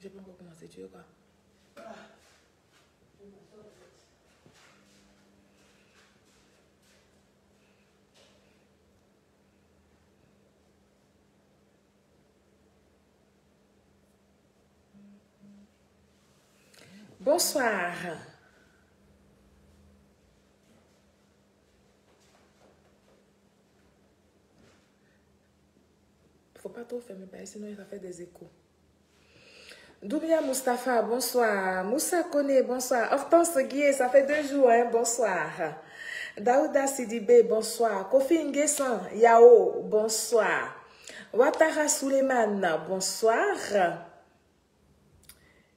J'ai pas encore commencé, tu veux quoi? Bonsoir. Faut pas trop fermer, sinon il va faire des échos. Doubia Mustapha, bonsoir. Moussa Kone, bonsoir. Hortense Guié, ça fait 2 jours, hein, bonsoir. Daouda Sidibé, bonsoir. Kofi Nguessan, Yao, bonsoir. Ouattara Suleiman, bonsoir.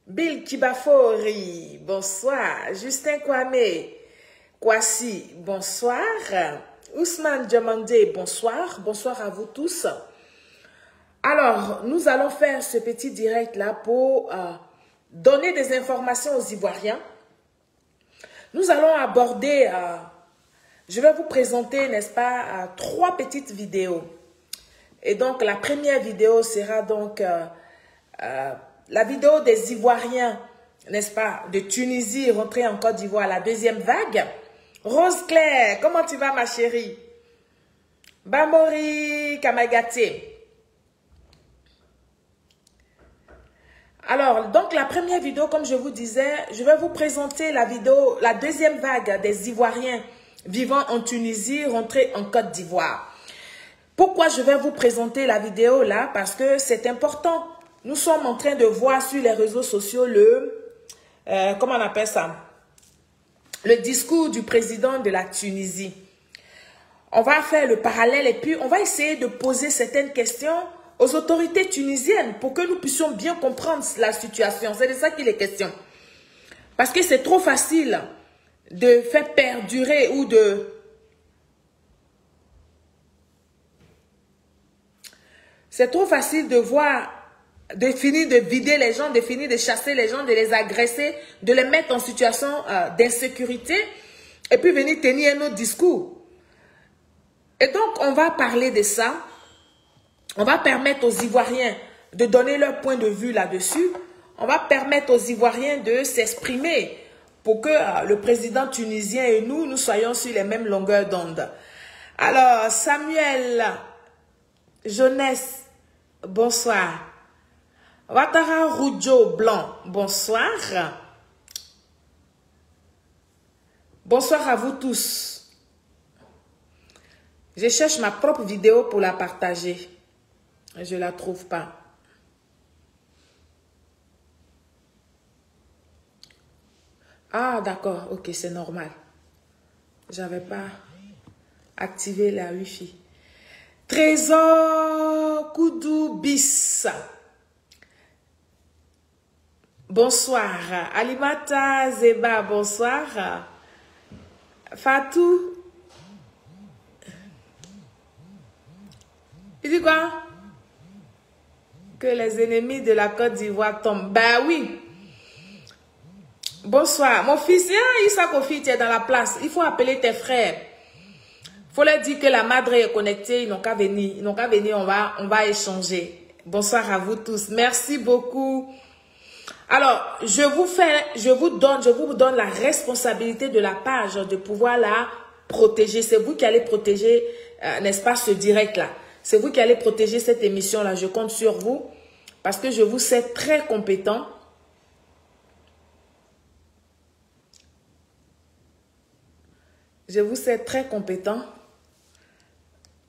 Bill Kibafori, bonsoir. Justin Kwame, Kwasi, bonsoir. Ousmane Diamandé, bonsoir. Bonsoir à vous tous. Alors, nous allons faire ce petit direct-là pour donner des informations aux Ivoiriens. Nous allons aborder, je vais vous présenter, n'est-ce pas, 3 petites vidéos. Et donc, la première vidéo sera donc la vidéo des Ivoiriens, n'est-ce pas, de Tunisie rentrés en Côte d'Ivoire, la 2e vague. Rose Claire, comment tu vas ma chérie? Bamori Kamagaté. Alors, donc la première vidéo, comme je vous disais, je vais vous présenter la vidéo, la 2e vague des Ivoiriens vivant en Tunisie, rentrés en Côte d'Ivoire. Pourquoi je vais vous présenter la vidéo là? Parce que c'est important. Nous sommes en train de voir sur les réseaux sociaux comment on appelle ça? Le discours du président de la Tunisie. On va faire le parallèle et puis on va essayer de poser certaines questions aux autorités tunisiennes pour que nous puissions bien comprendre la situation. C'est de ça qu'il est question. Parce que c'est trop facile de faire perdurer ou de... C'est trop facile de voir, de finir de vider les gens, de finir de chasser les gens, de les agresser, de les mettre en situation d'insécurité et puis venir tenir un autre discours. Et donc, on va parler de ça. On va permettre aux Ivoiriens de donner leur point de vue là-dessus. On va permettre aux Ivoiriens de s'exprimer pour que le président tunisien et nous soyons sur les mêmes longueurs d'onde. Alors, Samuel Jeunesse, bonsoir. Ouattara Roujo Blanc, bonsoir. Bonsoir à vous tous. Je cherche ma propre vidéo pour la partager. Je ne la trouve pas. Ah, d'accord. Ok, c'est normal. J'avais pas activé la Wi-Fi. Trésor Koudou Bis. Bonsoir. Alimata Zeba, bonsoir. Fatou. Il dit quoi? Que les ennemis de la Côte d'Ivoire tombent. Ben oui. Bonsoir. Mon fils, Issa Kofi, tu es dans la place. Il faut appeler tes frères. Il faut leur dire que la madre est connectée. Ils n'ont qu'à venir. Ils n'ont qu'à venir. On va échanger. Bonsoir à vous tous. Merci beaucoup. Alors, je vous donne la responsabilité de la page de pouvoir la protéger. C'est vous qui allez protéger, n'est-ce pas, ce direct-là. C'est vous qui allez protéger cette émission-là. Je compte sur vous parce que je vous sais très compétent. Je vous sais très compétent.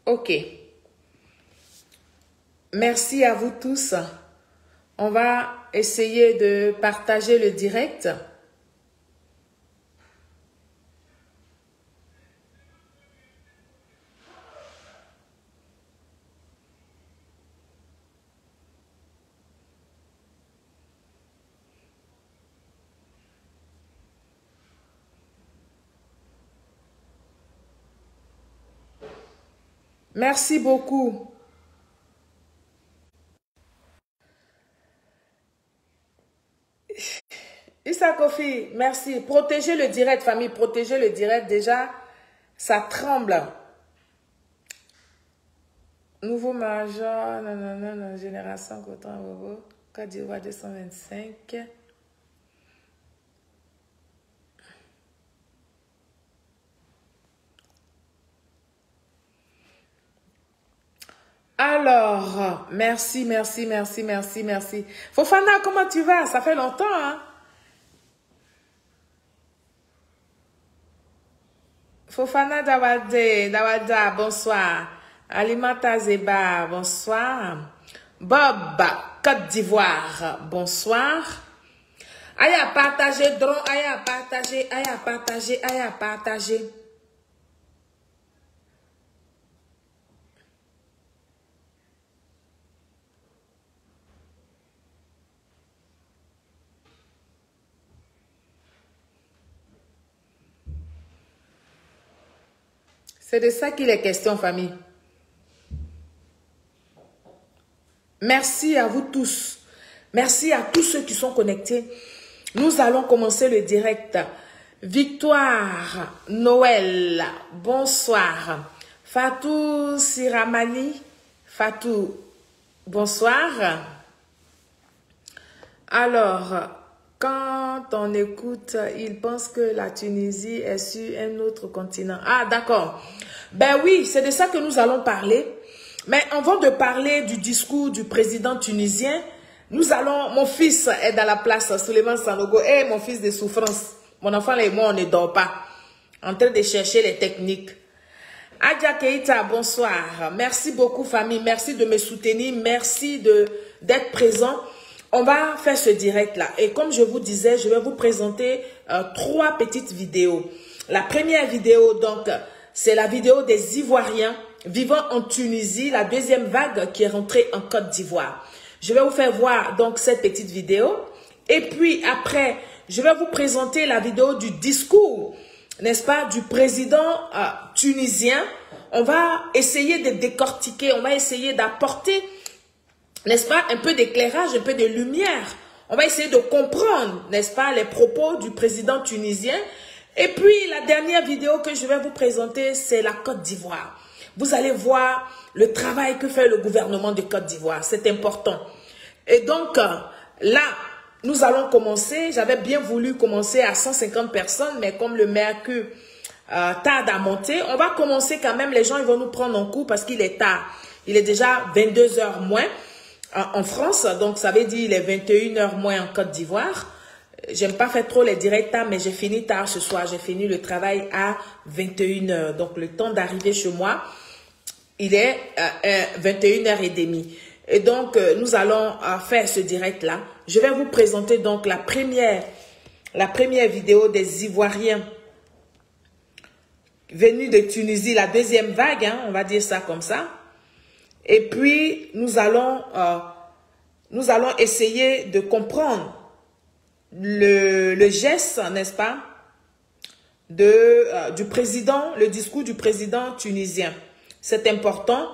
Ok. Merci à vous tous. On va essayer de partager le direct. Merci beaucoup. Issa Kofi, merci. Protégez le direct, famille. Protégez le direct. Déjà, ça tremble. Nouveau major, nanana, génération, coton, bobo. Côte d'Ivoire 225. Alors, merci. Fofana, comment tu vas? Ça fait longtemps, hein? Fofana Dawada, bonsoir. Alimata Zeba, bonsoir. Bob, Côte d'Ivoire, bonsoir. Aïe à partager, drone, aïe à partager. C'est de ça qu'il est question, famille. Merci à vous tous. Merci à tous ceux qui sont connectés. Nous allons commencer le direct. Victoire, Noël, bonsoir. Fatou Siramani, Fatou, bonsoir. Alors, quand on écoute, il pense que la Tunisie est sur un autre continent. Ah, d'accord. Ben oui, c'est de ça que nous allons parler. Mais avant de parler du discours du président tunisien, nous allons, mon fils est dans la place, Souleymane Sanogo, et mon fils de souffrance. Mon enfant et moi, on ne dort pas. En train de chercher les techniques. Adja Keita, bonsoir. Merci beaucoup, famille. Merci de me soutenir. Merci d'être présent. On va faire ce direct-là. Et comme je vous disais, je vais vous présenter 3 petites vidéos. La première vidéo, donc, c'est la vidéo des Ivoiriens vivant en Tunisie, la deuxième vague qui est rentrée en Côte d'Ivoire. Je vais vous faire voir donc cette petite vidéo. Et puis après, je vais vous présenter la vidéo du discours, n'est-ce pas, du président tunisien. On va essayer de décortiquer, on va essayer d'apporter, n'est-ce pas, un peu d'éclairage, un peu de lumière. On va essayer de comprendre, n'est-ce pas, les propos du président tunisien. Et puis, la dernière vidéo que je vais vous présenter, c'est la Côte d'Ivoire. Vous allez voir le travail que fait le gouvernement de Côte d'Ivoire. C'est important. Et donc, là, nous allons commencer. J'avais bien voulu commencer à 150 personnes, mais comme le mercure tarde à monter, on va commencer quand même. Les gens ils vont nous prendre en coup parce qu'il est tard. Il est déjà 22 h moins en France. Donc, ça veut dire il est 21 h moins en Côte d'Ivoire. J'aime pas faire trop les directs tard, mais j'ai fini tard ce soir. J'ai fini le travail à 21 h. Donc, le temps d'arriver chez moi, il est 21h30. Et donc, nous allons faire ce direct-là. Je vais vous présenter donc la première vidéo des Ivoiriens venus de Tunisie, la deuxième vague, hein, on va dire ça comme ça. Et puis, nous allons essayer de comprendre le geste, n'est-ce pas, du président, le discours du président tunisien. C'est important.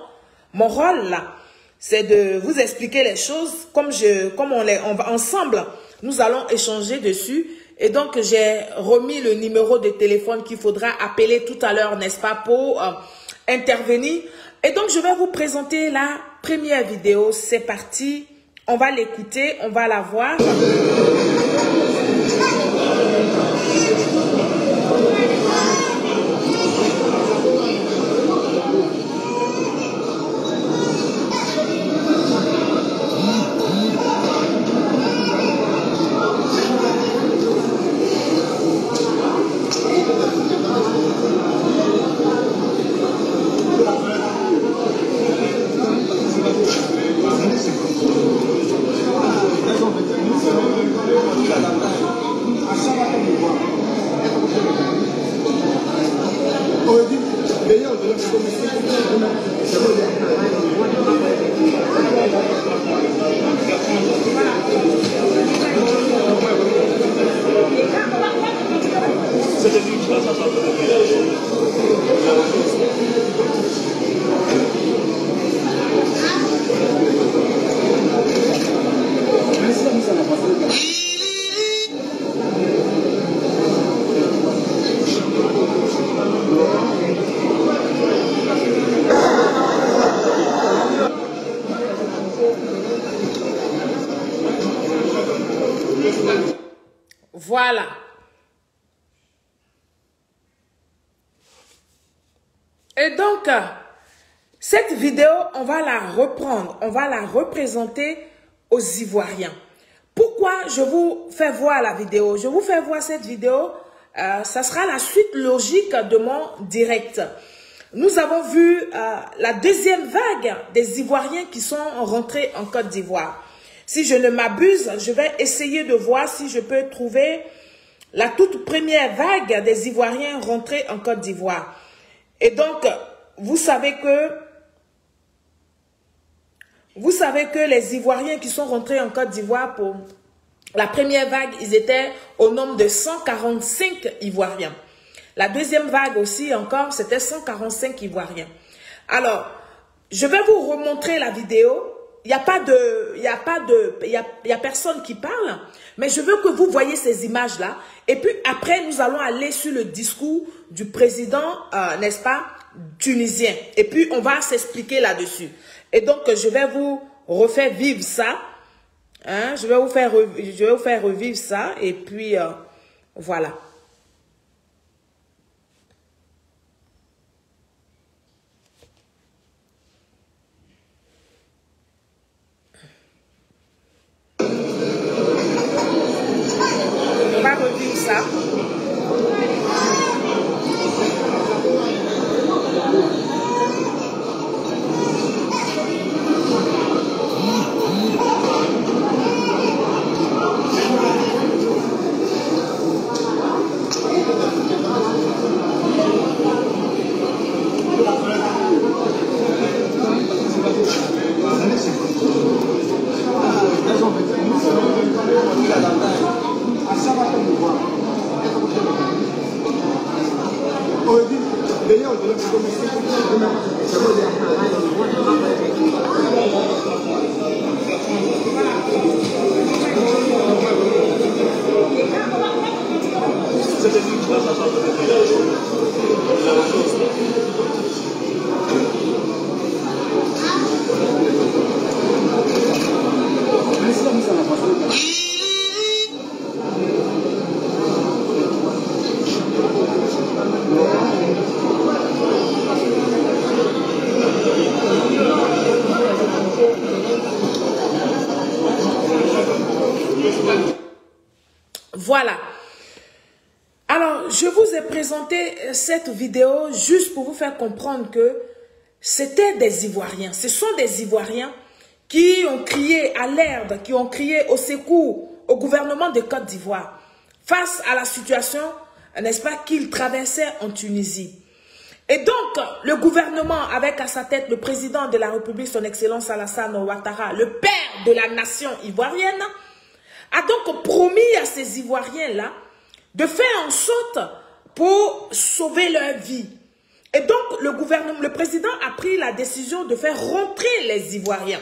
Mon rôle, là, c'est de vous expliquer les choses comme on va ensemble. Nous allons échanger dessus. Et donc, j'ai remis le numéro de téléphone qu'il faudra appeler tout à l'heure, n'est-ce pas, pour intervenir. Et donc, je vais vous présenter la première vidéo. C'est parti. On va l'écouter. On va la voir. Et donc, cette vidéo, on va la reprendre, on va la représenter aux Ivoiriens. Pourquoi je vous fais voir la vidéo? Je vous fais voir cette vidéo, ça sera la suite logique de mon direct. Nous avons vu la deuxième vague des Ivoiriens qui sont rentrés en Côte d'Ivoire. Si je ne m'abuse, je vais essayer de voir si je peux trouver la toute première vague des Ivoiriens rentrés en Côte d'Ivoire. Et donc, vous savez que les Ivoiriens qui sont rentrés en Côte d'Ivoire pour la première vague, ils étaient au nombre de 145 Ivoiriens. La deuxième vague aussi encore, c'était 145 Ivoiriens. Alors, je vais vous remontrer la vidéo. Il y a personne qui parle, mais je veux que vous voyez ces images-là. Et puis après, nous allons aller sur le discours du président, n'est-ce pas, tunisien. Et puis, on va s'expliquer là-dessus. Et donc, je vais vous refaire vivre ça. Hein, je vais vous faire revivre ça. Et puis, voilà. On va revivre ça. Voilà. Alors, je vous ai présenté cette vidéo juste pour vous faire comprendre que c'était des Ivoiriens. Ce sont des Ivoiriens qui ont crié à l'aide, qui ont crié au secours au gouvernement de Côte d'Ivoire face à la situation, n'est-ce pas, qu'ils traversaient en Tunisie. Et donc, le gouvernement, avec à sa tête le président de la République, son Excellence Alassane Ouattara, le père de la nation ivoirienne, a donc promis à ces Ivoiriens-là de faire en sorte pour sauver leur vie. Et donc, le président a pris la décision de faire rentrer les Ivoiriens.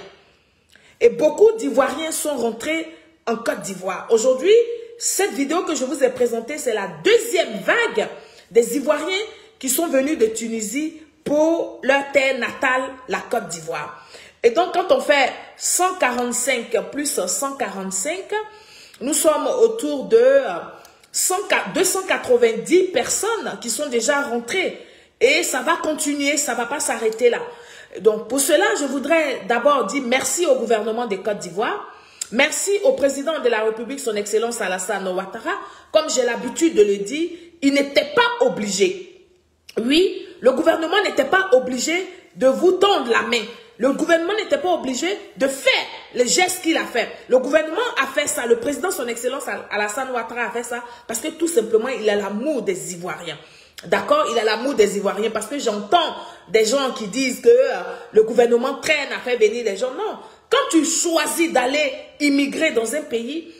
Et beaucoup d'Ivoiriens sont rentrés en Côte d'Ivoire. Aujourd'hui, cette vidéo que je vous ai présentée, c'est la deuxième vague des Ivoiriens qui sont venus de Tunisie pour leur terre natale, la Côte d'Ivoire. Et donc, quand on fait 145 plus 145, nous sommes autour de 290 personnes qui sont déjà rentrées. Et ça va continuer, ça ne va pas s'arrêter là. Donc, pour cela, je voudrais d'abord dire merci au gouvernement de Côte d'Ivoire. Merci au président de la République, son Excellence Alassane Ouattara. Comme j'ai l'habitude de le dire, il n'était pas obligé. Oui, le gouvernement n'était pas obligé de vous tendre la main. Le gouvernement n'était pas obligé de faire les gestes qu'il a fait. Le gouvernement a fait ça. Le président, son Excellence Alassane Ouattara a fait ça parce que tout simplement, il a l'amour des Ivoiriens. D'accord? Il a l'amour des Ivoiriens parce que j'entends des gens qui disent que le gouvernement traîne à faire venir les gens. Non. Quand tu choisis d'aller immigrer dans un pays,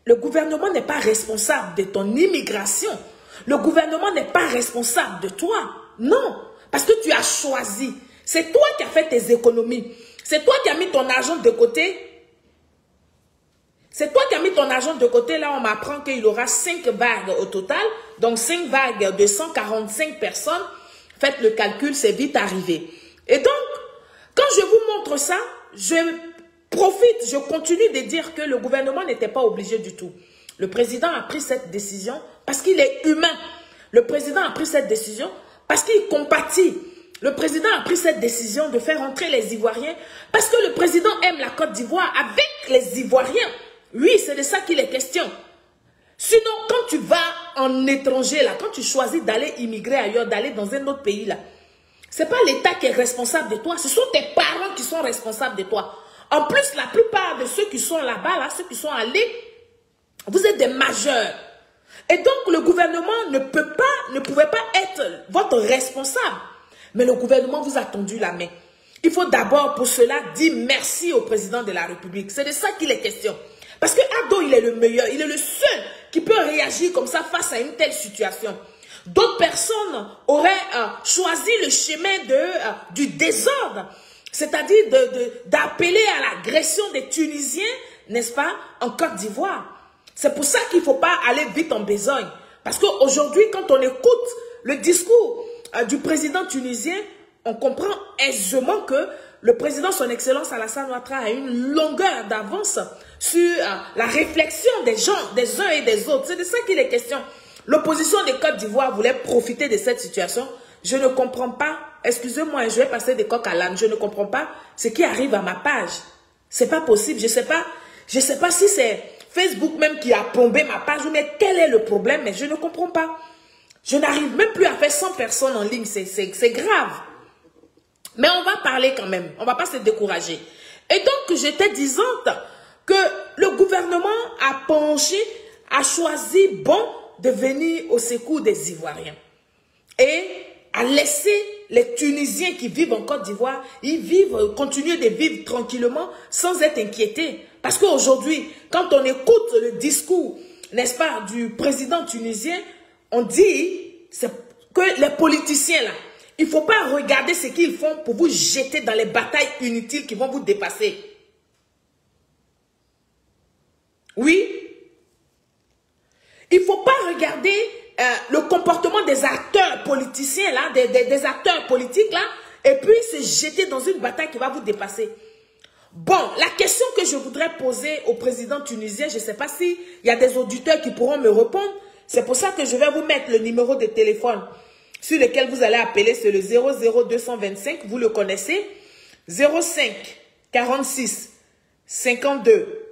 le gouvernement n'est pas responsable de ton immigration. Le gouvernement n'est pas responsable de toi. Non. Parce que tu as choisi. C'est toi qui as fait tes économies. C'est toi qui as mis ton argent de côté. C'est toi qui as mis ton argent de côté. Là, on m'apprend qu'il y aura 5 vagues au total. Donc, 5 vagues de 145 personnes. Faites le calcul, c'est vite arrivé. Et donc, quand je vous montre ça, je profite, je continue de dire que le gouvernement n'était pas obligé du tout. Le président a pris cette décision parce qu'il est humain. Le président a pris cette décision parce qu'il compatit le président a pris cette décision de faire entrer les Ivoiriens parce que le président aime la Côte d'Ivoire avec les Ivoiriens. Oui, c'est de ça qu'il est question. Sinon, quand tu vas en étranger, là, quand tu choisis d'aller immigrer ailleurs, d'aller dans un autre pays, là, ce n'est pas l'État qui est responsable de toi, ce sont tes parents qui sont responsables de toi. En plus, la plupart de ceux qui sont là-bas, là, ceux qui sont allés, vous êtes des majeurs. Et donc, le gouvernement ne pouvait pas être votre responsable. Mais le gouvernement vous a tendu la main. Il faut d'abord, pour cela, dire merci au président de la République. C'est de ça qu'il est question. Parce que Ado, il est le meilleur, il est le seul qui peut réagir comme ça face à une telle situation. D'autres personnes auraient choisi le chemin du désordre, c'est-à-dire d'appeler à l'agression des Tunisiens, n'est-ce pas, en Côte d'Ivoire. C'est pour ça qu'il ne faut pas aller vite en besogne. Parce qu'aujourd'hui, quand on écoute le discours du président tunisien, on comprend aisément que le président, son excellence Alassane Ouattara, a une longueur d'avance sur la réflexion des gens, des uns et des autres. C'est de ça qu'il est question. L'opposition de Côte d'Ivoire voulait profiter de cette situation. Je ne comprends pas, excusez-moi, je vais passer des coqs à l'âne, je ne comprends pas ce qui arrive à ma page. C'est pas possible, je sais pas si c'est Facebook même qui a plombé ma page, mais quel est le problème, mais je ne comprends pas. Je n'arrive même plus à faire 100 personnes en ligne, c'est grave. Mais on va parler quand même, on ne va pas se décourager. Et donc, j'étais disante que le gouvernement a penché, a choisi, bon, de venir au secours des Ivoiriens. Et a laissé les Tunisiens qui vivent en Côte d'Ivoire, ils continuent de vivre tranquillement sans être inquiétés. Parce qu'aujourd'hui, quand on écoute le discours, n'est-ce pas, du président tunisien, on dit que les politiciens là, il ne faut pas regarder ce qu'ils font pour vous jeter dans les batailles inutiles qui vont vous dépasser. Oui. Il ne faut pas regarder le comportement des acteurs politiciens là, des acteurs politiques là, et puis se jeter dans une bataille qui va vous dépasser. Bon, la question que je voudrais poser au président tunisien, je ne sais pas s'il y a des auditeurs qui pourront me répondre. C'est pour ça que je vais vous mettre le numéro de téléphone sur lequel vous allez appeler, c'est le 00225, vous le connaissez, 05 46 52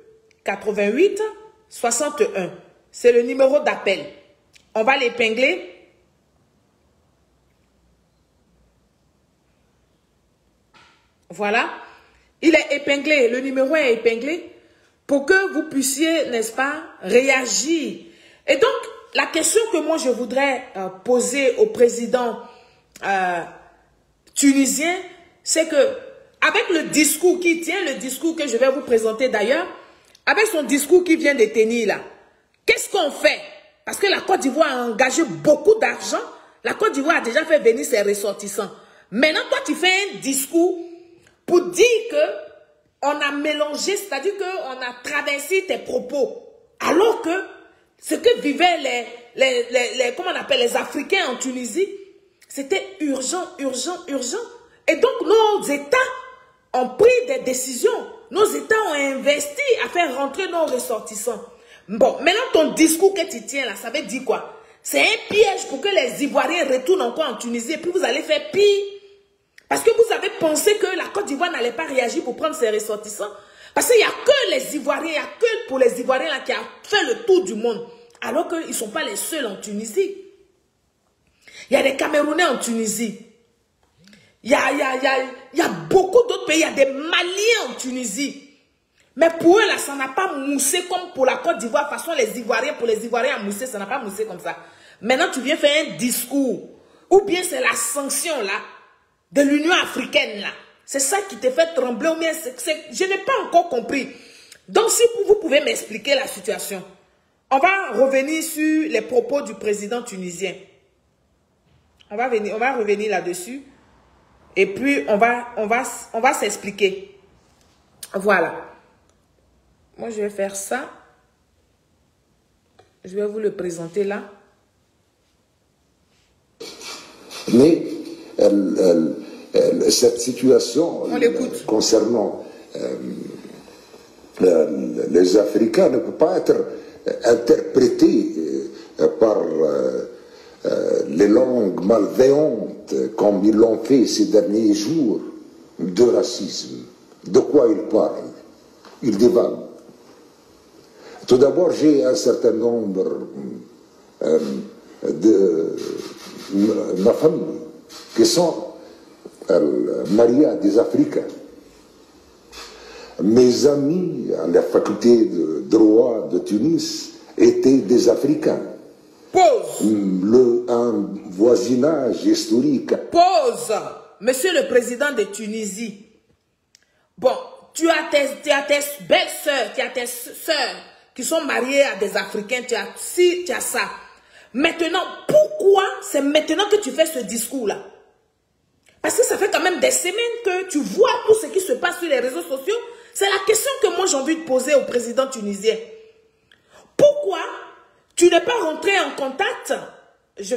88 61. C'est le numéro d'appel. On va l'épingler. Voilà. Il est épinglé, le numéro est épinglé pour que vous puissiez, n'est-ce pas, réagir. Et donc, la question que moi je voudrais poser au président tunisien, c'est que avec le discours qui tient, le discours que je vais vous présenter d'ailleurs, avec son discours qui vient de tenir là, qu'est-ce qu'on fait? Parce que la Côte d'Ivoire a engagé beaucoup d'argent, la Côte d'Ivoire a déjà fait venir ses ressortissants. Maintenant, toi tu fais un discours pour dire que on a mélangé, c'est-à-dire qu'on a traversé tes propos, alors que ce que vivaient comment on appelle, les Africains en Tunisie, c'était urgent, urgent, urgent. Et donc, nos États ont pris des décisions. Nos États ont investi à faire rentrer nos ressortissants. Bon, maintenant, ton discours que tu tiens là, ça veut dire quoi? C'est un piège pour que les Ivoiriens retournent encore en Tunisie et puis vous allez faire pire. Parce que vous avez pensé que la Côte d'Ivoire n'allait pas réagir pour prendre ses ressortissants. Parce qu'il n'y a que les Ivoiriens, il n'y a que pour les Ivoiriens là qui a fait le tour du monde. Alors qu'ils ne sont pas les seuls en Tunisie. Il y a des Camerounais en Tunisie. Il y a beaucoup d'autres pays. Il y a des Maliens en Tunisie. Mais pour eux, là, ça n'a pas moussé comme pour la Côte d'Ivoire. De toute façon, les Ivoiriens, pour les Ivoiriens à mousser, ça n'a pas moussé comme ça. Maintenant, tu viens faire un discours. Ou bien c'est la sanction, là, de l'Union africaine, là. C'est ça qui te fait trembler. Ou bien je n'ai pas encore compris. Donc, si vous pouvez m'expliquer la situation. On va revenir sur les propos du président tunisien. On va revenir là-dessus. Et puis, on va s'expliquer. Voilà. Moi, je vais faire ça. Je vais vous le présenter là. Mais cette situation concernant les Africains ne peut pas être interprétée par les langues malveillantes, comme ils l'ont fait ces derniers jours, de racisme. De quoi ils parlent? Ils divaguent. Tout d'abord, j'ai un certain nombre de ma famille qui sont mariés à des Africains. Mes amis à la faculté de droit de Tunis étaient des Africains. Pause. Un voisinage historique. Pause. Monsieur le président de Tunisie. Bon, tu as tes belles-sœurs, tu as tes sœurs qui sont mariées à des Africains, tu as ça. Maintenant, pourquoi c'est maintenant que tu fais ce discours-là? Parce que ça fait quand même des semaines que tu vois tout ce qui se passe sur les réseaux sociaux. C'est la question que moi j'ai envie de poser au président tunisien. Pourquoi tu n'es pas rentré en contact? Je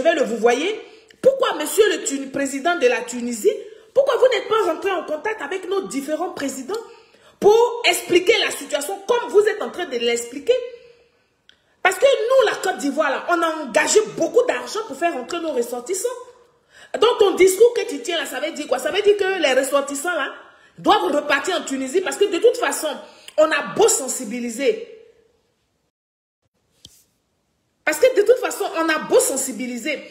vais le vous voyez. Pourquoi, monsieur le président de la Tunisie, pourquoi vous n'êtes pas rentré en contact avec nos différents présidents pour expliquer la situation comme vous êtes en train de l'expliquer? Parce que nous, la Côte d'Ivoire, on a engagé beaucoup d'argent pour faire rentrer nos ressortissants. Donc ton discours que tu tiens là, ça veut dire quoi? Ça veut dire que les ressortissants là doivent repartir en Tunisie parce que de toute façon, on a beau sensibiliser. Parce que de toute façon, on a beau sensibiliser.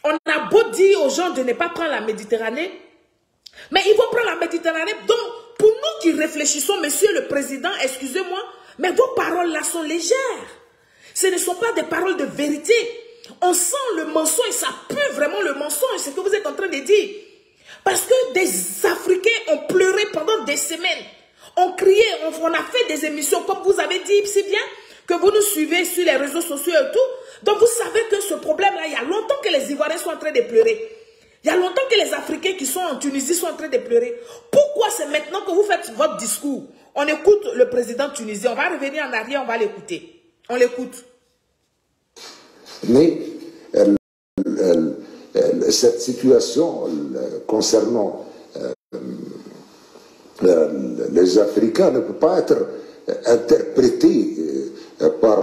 On a beau dire aux gens de ne pas prendre la Méditerranée. Mais ils vont prendre la Méditerranée. Donc, pour nous qui réfléchissons, monsieur le président, excusez-moi, mais vos paroles là sont légères. Ce ne sont pas des paroles de vérité. On sent le mensonge, ça pue vraiment le mensonge, ce que vous êtes en train de dire. Parce que des Africains ont pleuré pendant des semaines. On criait, on a fait des émissions, comme vous avez dit si bien, que vous nous suivez sur les réseaux sociaux et tout. Donc vous savez que ce problème-là, il y a longtemps que les Ivoiriens sont en train de pleurer. Il y a longtemps que les Africains qui sont en Tunisie sont en train de pleurer. Pourquoi c'est maintenant que vous faites votre discours? On écoute le président tunisien. On va revenir en arrière, on va l'écouter. On l'écoute. Mais cette situation concernant les Africains ne peut pas être interprétée par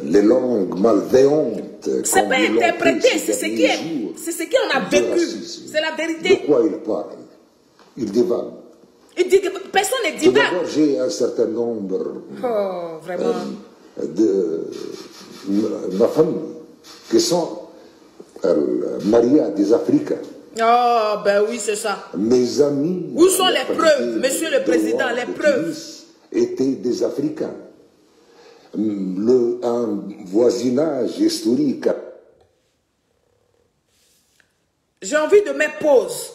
les langues malveillantes. C'est pas interprété, c'est ce qu'on a vécu. C'est la vérité. De quoi ils parlent? Ils divaguent. Il dit que personne ne divague. D'abord, j'ai un certain nombre de ma famille qui sont mariés à des Africains. Oh, ben oui, c'est ça. Mes amis... Où sont les preuves, monsieur le président, les preuves? Étaient des Africains. Un voisinage historique. J'ai envie de mettre pause.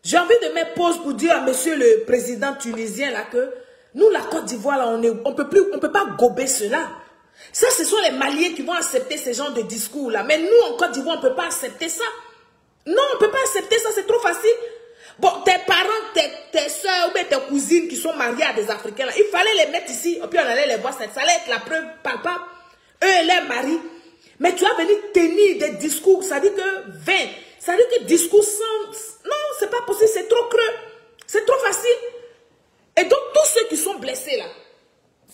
J'ai envie de mettre pause pour dire à monsieur le président tunisien là que nous, la Côte d'Ivoire, là, on peut pas gober cela. Ça, ce sont les Maliens qui vont accepter ce genre de discours là. Mais nous, en Côte d'Ivoire, on ne peut pas accepter ça. Non, on ne peut pas accepter ça, c'est trop facile. Bon, tes parents, tes soeurs ou bien tes cousines qui sont mariées à des Africains, là, il fallait les mettre ici, et puis on allait les voir, ça allait être la preuve palpable. Eux et leurs maris. Mais tu as venu tenir des discours, ça dit que 20, ça dit que discours sans... Non, c'est pas possible, c'est trop creux. C'est trop facile. Et donc, tous ceux qui sont blessés là,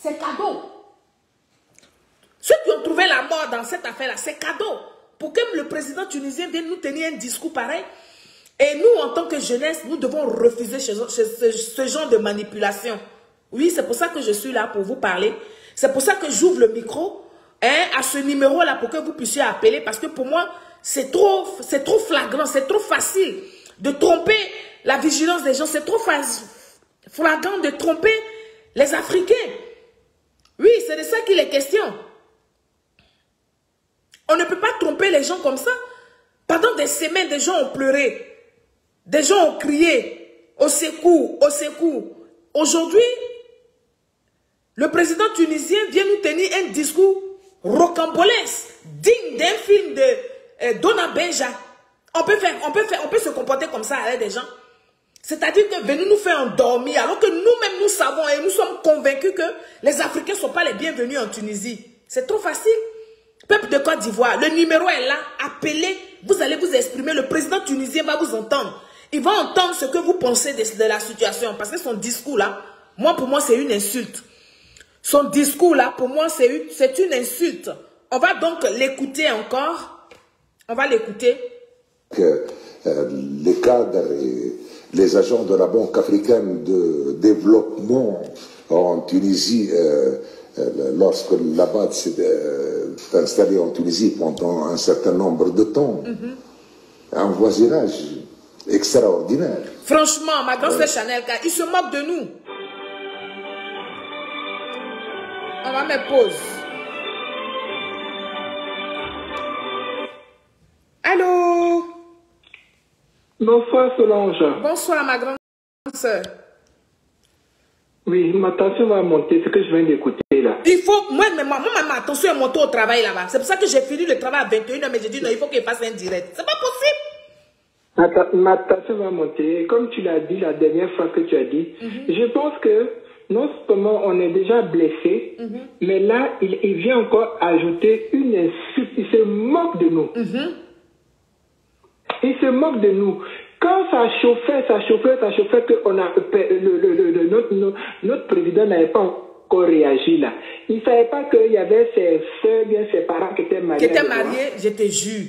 c'est cadeau. Ceux qui ont trouvé la mort dans cette affaire-là, c'est cadeau. Pour que le président tunisien vienne nous tenir un discours pareil. Et nous, en tant que jeunesse, nous devons refuser ce genre de manipulation. Oui, c'est pour ça que je suis là pour vous parler. C'est pour ça que j'ouvre le micro à ce numéro-là pour que vous puissiez appeler. Parce que pour moi, c'est trop flagrant, c'est trop facile de tromper la vigilance des gens. C'est trop flagrant de tromper les Africains. Oui, c'est de ça qu'il est question. On ne peut pas tromper les gens comme ça. Pendant des semaines, des gens ont pleuré. Des gens ont crié au secours, au secours. Aujourd'hui, le président tunisien vient nous tenir un discours rocambolesque, digne d'un film de Dona Benja. On peut se comporter comme ça avec des gens. C'est-à-dire que venez nous faire endormir, alors que nous-mêmes nous savons et nous sommes convaincus que les Africains ne sont pas les bienvenus en Tunisie. C'est trop facile. Peuple de Côte d'Ivoire, le numéro est là, appelez, vous allez vous exprimer, le président tunisien va vous entendre. Il va entendre ce que vous pensez de la situation, parce que son discours là, pour moi c'est une insulte. Son discours là, pour moi c'est une insulte. On va donc l'écouter encore. On va l'écouter. Les cadres et les agents de la Banque africaine de développement en Tunisie, lorsque l'Abad s'est installé en Tunisie pendant un certain nombre de temps, un voisinage extraordinaire. Franchement, ma grande sœur Chanel, il se moque de nous. On va mettre pause. Allô? Bonsoir Solange. Bonsoir ma grande sœur. Oui, ma tension va monter, ce que je viens d'écouter là. Il faut, moi, ma tension est montée au travail là-bas. C'est pour ça que j'ai fini le travail à 21h, mais j'ai dit non, il faut qu'il fasse un direct. C'est pas possible. Ma tension va monter. Comme tu l'as dit la dernière fois que tu as dit, je pense que non seulement on est déjà blessé, mais là, il vient encore ajouter une insulte. Il se moque de nous. Il se moque de nous. Quand ça chauffait que notre président n'avait pas encore réagi là. Il ne savait pas qu'il y avait ses soeurs, bien ses parents qui étaient mariés. Je te jure.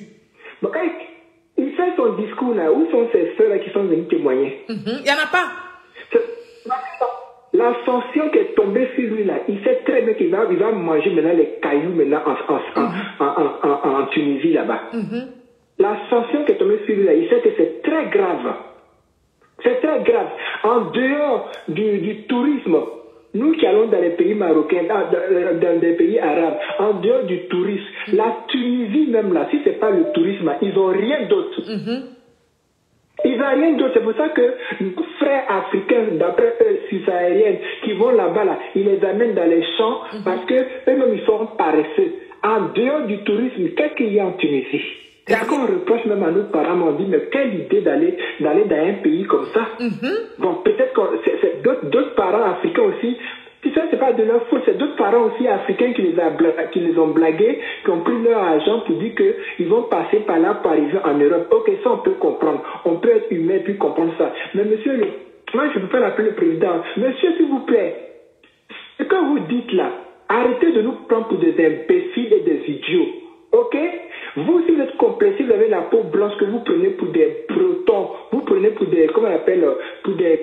Bon, quand il fait son discours là, où sont ses soeurs là qui sont venues témoigner? Il n'y en a pas. La sanction qui est tombée sur lui là, il sait très bien qu'il va manger maintenant les cailloux maintenant en Tunisie là-bas. La sanction qui est tombée sur lui là, il sait que c'est très grave. C'est très grave. En dehors du tourisme, nous qui allons dans les pays marocains, dans des pays arabes, en dehors du tourisme, la Tunisie même là, si ce n'est pas le tourisme, ils n'ont rien d'autre. Ils n'ont rien d'autre. C'est pour ça que nos frères africains, d'après eux, subsahariennes, qui vont là-bas, là, ils les amènent dans les champs parce qu'eux-mêmes, ils sont paresseux. En dehors du tourisme, qu'est-ce qu'il y a en Tunisie? C'est qu'on reproche même à nos parents, on dit, mais quelle idée d'aller dans un pays comme ça. Bon, peut-être que c'est d'autres parents africains aussi. Puis ça, c'est pas de leur faute, c'est d'autres parents aussi africains qui les ont blagués, qui ont pris leur argent pour dire qu'ils vont passer par là pour arriver en Europe. Ok, ça on peut comprendre. On peut être humain puis comprendre ça. Mais monsieur, moi je ne peux pas l'appeler le président. Monsieur, s'il vous plaît, ce que vous dites là, arrêtez de nous prendre pour des imbéciles et des idiots. Ok? Vous, si vous êtes complexé, vous avez la peau blanche que vous prenez pour des Bretons, vous prenez pour des, comment on appelle, pour des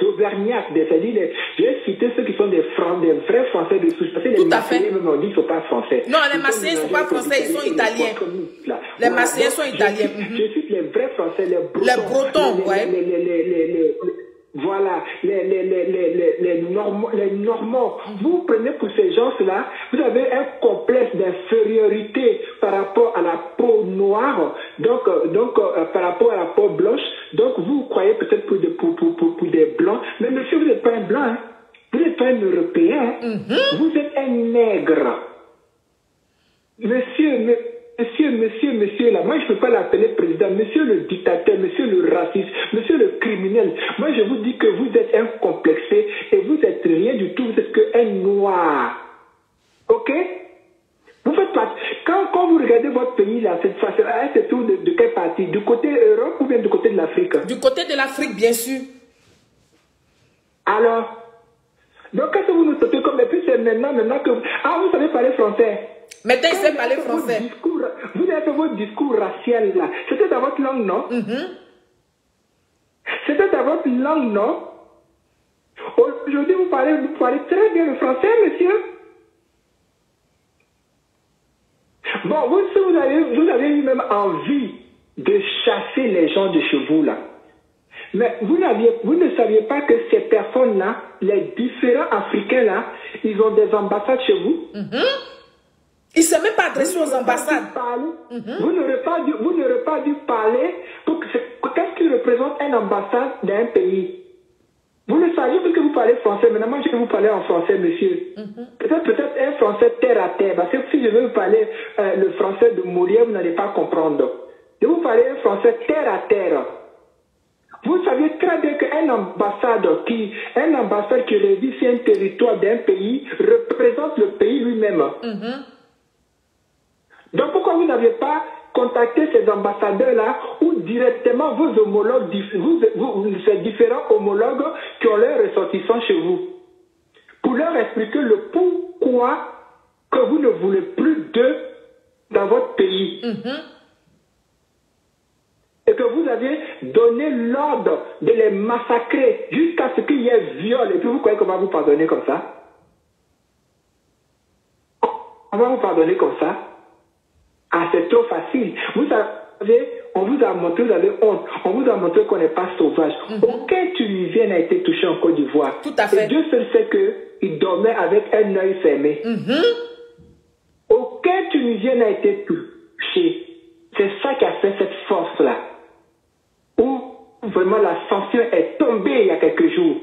Auvergnats, c'est-à-dire, je vais citer ceux qui sont des vrais Français de souche. Parce que les Marseillais, même on dit qu'ils ne sont pas français. Non, les Marseillais ne sont pas français, ils sont italiens. Les Marseillais sont italiens. Je cite les vrais Français, les Bretons, voilà, les Normands. Vous prenez pour ces gens-là, vous avez un complexe d'infériorité par rapport à la peau noire, donc par rapport à la peau blanche. Donc vous croyez peut-être pour des blancs, mais monsieur, vous n'êtes pas un blanc, hein. Vous n'êtes pas un Européen, vous êtes un nègre. Monsieur, là, moi je ne peux pas l'appeler président, monsieur le dictateur, monsieur le raciste, monsieur le criminel. Moi je vous dis que vous êtes un complexé et vous n'êtes rien du tout, vous êtes qu'un noir. Ok? Vous faites pas. Quand vous regardez votre pays là, c'est tout de quelle partie? Du côté Europe ou bien du côté de l'Afrique? Du côté de l'Afrique, bien sûr. Alors, donc qu'est-ce que vous nous sautez comme? Et puis c'est maintenant que... Ah, vous savez parler français? Maintenant, il sait parler français. Vous avez fait votre discours racial là. C'était dans votre langue, non? C'était dans votre langue, non? Aujourd'hui, vous parlez très bien le français, monsieur. Bon, vous avez eu même envie de chasser les gens de chez vous là. Mais vous ne saviez pas que ces personnes-là, les différents Africains là, ils ont des ambassades chez vous? Il ne s'est même pas adressé aux ambassades. Vous n'aurez pas dû parler pour qu'est-ce qui représente une ambassade d'un pays. Vous le saviez parce que vous parlez français. Maintenant, moi, je vais vous parler en français, monsieur. Peut-être un français terre à terre. Parce que si je veux vous parler le français de Molière, vous n'allez pas comprendre. Je vais vous parler un français terre à terre. Vous saviez très bien qu'un ambassadeur qui révise sur un territoire d'un pays représente le pays lui-même. Donc pourquoi vous n'avez pas contacté ces ambassadeurs-là ou directement vos homologues, ces différents homologues qui ont leurs ressortissants chez vous, pour leur expliquer le pourquoi pourquoi que vous ne voulez plus d'eux dans votre pays. Et que vous avez donné l'ordre de les massacrer jusqu'à ce qu'il y ait viol. Et puis vous croyez qu'on va vous pardonner comme ça? On va vous pardonner comme ça? Ah, c'est trop facile. Vous savez, on vous a montré, vous avez honte. On vous a montré qu'on n'est pas sauvage. Aucun Tunisien n'a été touché en Côte d'Ivoire. Tout à fait. Et Dieu seul sait qu'il dormait avec un œil fermé. Aucun Tunisien n'a été touché. C'est ça qui a fait cette force-là. Où vraiment la sanction est tombée il y a quelques jours.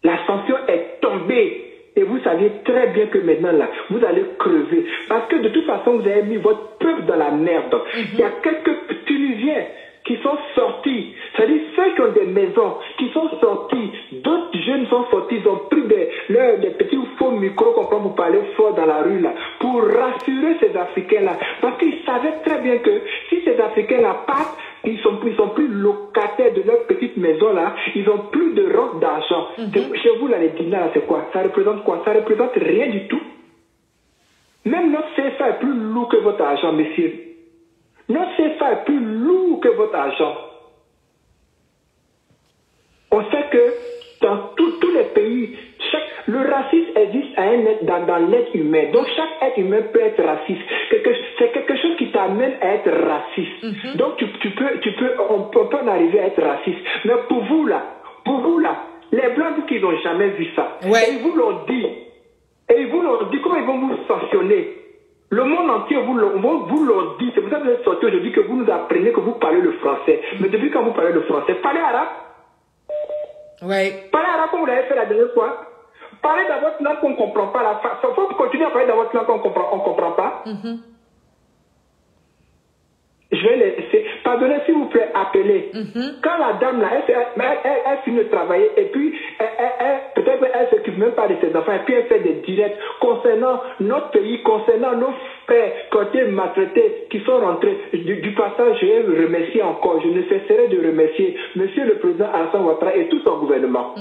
La sanction est tombée. Et vous saviez très bien que maintenant, là, vous allez crever. Parce que de toute façon, vous avez mis votre peuple dans la merde. Il y a quelques Tunisiens qui sont sortis. C'est-à-dire ceux qui ont des maisons, qui sont sortis. D'autres jeunes sont sortis. Ils ont pris des petits faux micros qu'on prend pour parler fort dans la rue, là, pour rassurer ces Africains-là. Parce qu'ils savaient très bien que si ces Africains-là partent, ils sont plus locataires de leur petite maison là, ils ont plus de rente d'argent. Chez vous là, les dinars, c'est quoi? Ça représente quoi? Ça représente rien du tout. Même notre CFA est plus lourd que votre argent, messieurs. Notre CFA est plus lourd que votre argent. On sait que dans tous les pays, le racisme existe dans l'être humain. Donc chaque être humain peut être raciste. C'est quelque chose qui t'amène à être raciste. Donc on peut en arriver à être raciste. Mais pour vous là, les blancs disent qu'ils n'ont jamais vu ça. Ouais. Et ils vous l'ont dit. Comment ils vont vous sanctionner? Le monde entier vous l'ont dit. C'est pour ça que vous êtes sortis aujourd'hui, que vous nous apprenez que vous parlez le français. Mais depuis quand vous parlez le français, parlez arabe. Ouais. Parlez arabe comme vous l'avez fait la dernière fois. Parlez dans votre langue qu'on ne comprend pas. Il faut continuer à parler dans votre langue qu'on ne comprend pas. Je vais laisser. Pardonnez, s'il vous plaît, appeler. Quand la dame, là, elle finit de travailler, et puis, peut-être elle ne s'occupe même pas de ses enfants, et puis elle fait des directs concernant notre pays, concernant nos frères qui ont été maltraités, qui sont rentrés. Du passage, je vais remercier encore. Je ne cesserai de remercier Monsieur le Président Alassane Ouattara et tout son gouvernement.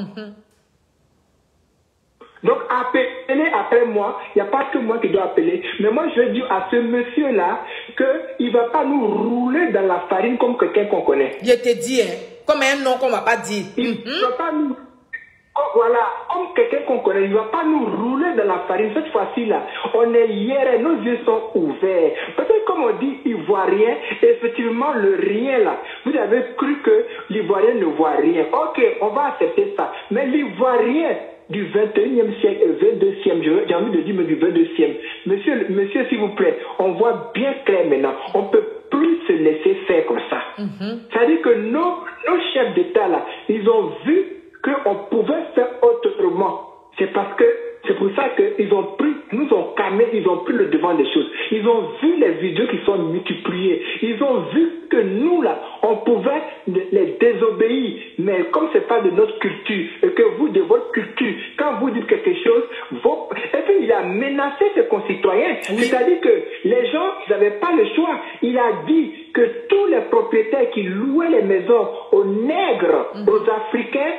Donc, appelez après moi, il n'y a pas que moi qui dois appeler, mais moi je vais dire à ce monsieur-là qu'il ne va pas nous rouler dans la farine comme quelqu'un qu'on connaît. Je te dis, hein, comme un nom qu'on ne va pas dire. Il ne va pas nous... Voilà, comme quelqu'un qu'on connaît, il ne va pas nous rouler dans la farine. Cette fois-ci-là, on est hier, nos yeux sont ouverts. Peut-être comme on dit ivoirien, effectivement le rien là. Vous avez cru que l'ivoirien ne voit rien. Ok, on va accepter ça. Mais l'ivoirien du 21e siècle et 22e, j'ai envie de dire mais du 22e. Monsieur, s'il vous plaît, on voit bien clair maintenant. On ne peut plus se laisser faire comme ça. C'est-à-dire que nos chefs d'État là, ils ont vu qu'on pouvait faire autrement. C'est pour ça qu'ils ont nous ont calmés, ils ont pris le devant des choses. Ils ont vu les vidéos qui sont multipliées. Ils ont vu que nous, là, on pouvait les désobéir. Mais comme ce n'est pas de notre culture, et que vous, de votre culture, quand vous dites quelque chose, et puis il a menacé ses concitoyens. C'est-à-dire que les gens, ils n'avaient pas le choix. Il a dit que tous les propriétaires qui louaient les maisons aux nègres, aux Africains,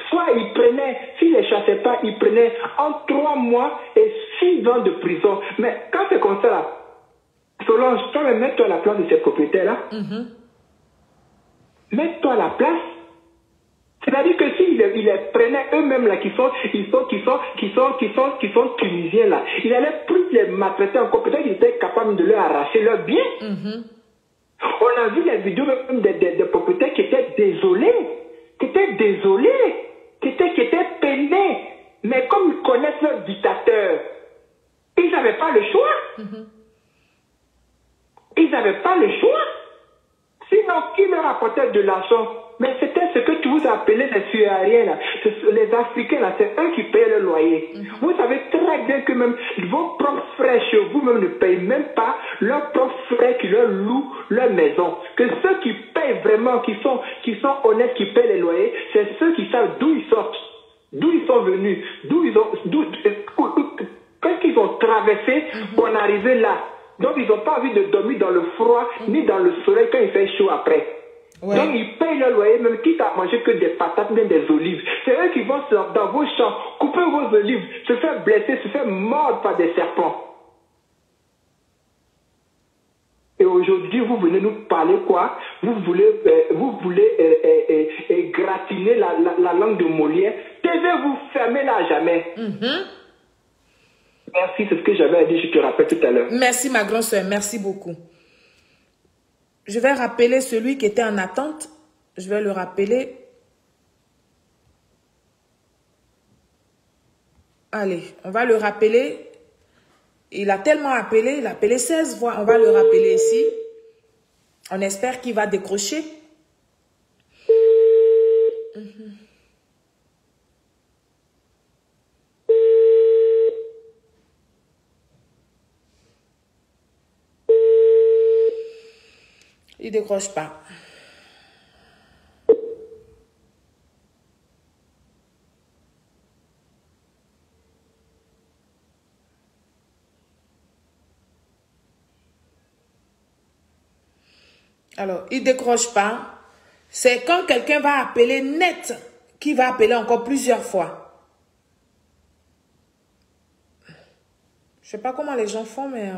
soit ils prenaient, s'ils ne les chassaient pas, ils prenaient entre 3 mois et 6 ans de prison. Mais quand c'est comme ça, là, Solange, toi, mets-toi à la place de ces propriétaires-là. Mets-toi à la place. C'est-à-dire que s'ils les prenaient eux-mêmes, là, qui sont tunisiens, là, ils allaient plus les maltraiter encore. Peut-être qu'ils étaient capables de leur arracher leurs biens. On a vu les vidéos même des propriétaires qui étaient désolés. Qui étaient peinés. Mais comme ils connaissent leur dictateur, ils n'avaient pas le choix. Ils n'avaient pas le choix. Sinon, qui leur apportait de l'argent? Mais c'était ce que tu vous appelez les Suériens, là. Les Africains, là, c'est eux qui payent le loyer. Vous savez très bien que même vos propres frères chez vous-même ne payent même pas leurs propres frères qui leur louent leur maison. Que ceux qui payent vraiment, qui sont honnêtes, qui payent les loyers, c'est ceux qui savent d'où ils sortent, d'où ils sont venus, quand ils ont traversé pour en arriver là. Donc ils n'ont pas envie de dormir dans le froid ni dans le soleil quand il fait chaud après. Ouais. Donc, ils payent le loyer, même quitte à manger que des patates, même des olives. C'est eux qui vont dans vos champs, couper vos olives, se faire blesser, se faire mordre par des serpents. Et aujourd'hui, vous venez nous parler quoi? Vous voulez gratiner la langue de Molière. Devez vous fermer là à jamais. Merci, c'est ce que j'avais à dire, je te rappelle tout à l'heure. Merci ma grande soeur, merci beaucoup. Je vais rappeler celui qui était en attente. Je vais le rappeler. Allez, on va le rappeler. Il a tellement appelé, il a appelé 16 fois. On va le rappeler ici. On espère qu'il va décrocher. Il ne décroche pas. Alors, il ne décroche pas. C'est quand quelqu'un va appeler net, qui va appeler encore plusieurs fois. Je ne sais pas comment les gens font, mais...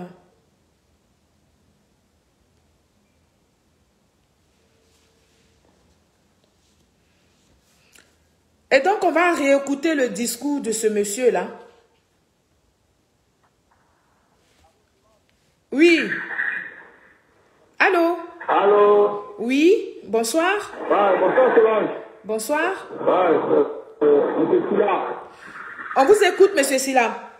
Et donc, on va réécouter le discours de ce monsieur-là. Oui. Allô? Allô? Oui, bonsoir. Ouais, bonsoir Solange. Bonsoir. Ouais, monsieur Silla. On vous écoute, monsieur Silla.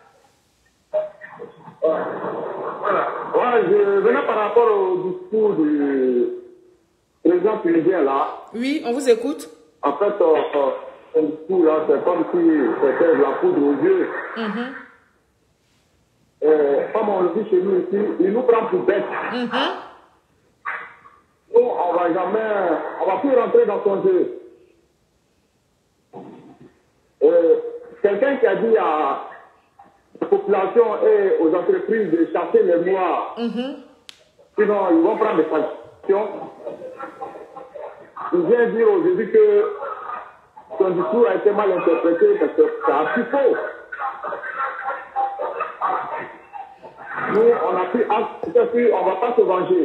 Voilà. Ouais, je venais par rapport au discours du président tunisien là. Oui, on vous écoute. En fait, ce discours là, c'est comme si c'était de la poudre aux yeux. Comme on le dit chez nous ici, il nous prend pour bêtes. Nous, on va plus rentrer dans son jeu. Quelqu'un qui a dit à la population et aux entreprises de chasser les Noirs, sinon ils vont prendre des sanctions. Il vient dire aujourd'hui que son discours a été mal interprété parce que c'est assez faux. Nous, on a pris acte, on ne va pas se venger.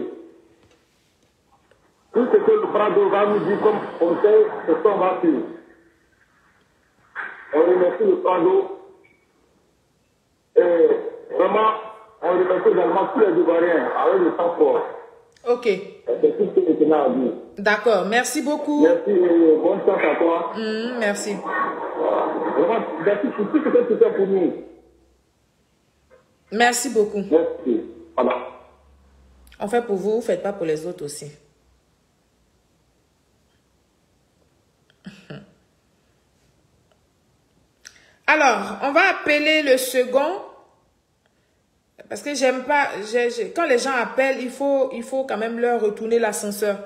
Tout ce que le Prado va nous dire comme conseil, c'est ce qu'on va faire. On remercie le Prado et vraiment, on remercie également tous les Ivoiriens avec le sang fort. Ok. C'est tout ce que je tenais à dire. D'accord, merci beaucoup. Merci et bonne chance à toi. Merci. Vraiment, merci pour tout ce que tu fais pour nous. Merci beaucoup. Merci. Voilà. On fait pour vous, faites pas pour les autres aussi. Alors, on va appeler le second. Parce que j'aime pas... quand les gens appellent, il faut quand même leur retourner l'ascenseur.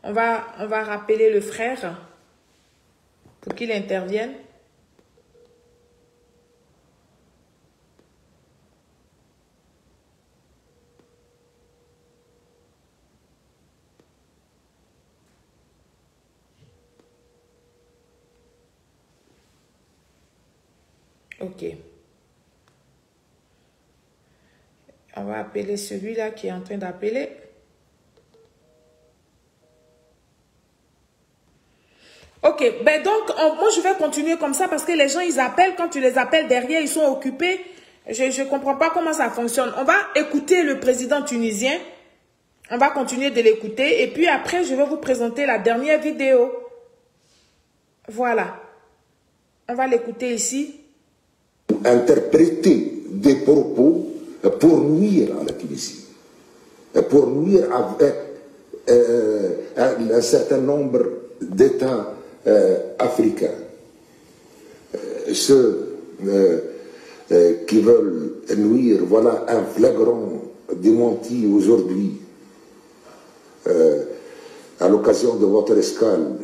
On va rappeler le frère pour qu'il intervienne. Ok. On va appeler celui-là qui est en train d'appeler. Ok, ben donc, moi je vais continuer comme ça parce que les gens, ils appellent, quand tu les appelles derrière, ils sont occupés. Je ne comprends pas comment ça fonctionne. On va écouter le président tunisien. On va continuer de l'écouter. Et puis après, je vais vous présenter la dernière vidéo. Voilà. On va l'écouter ici. Interpréter des propos pour nuire à la Tunisie, pour nuire avec un certain nombre d'États africains. Ceux qui veulent nuire, voilà un flagrant démenti aujourd'hui à l'occasion de votre escale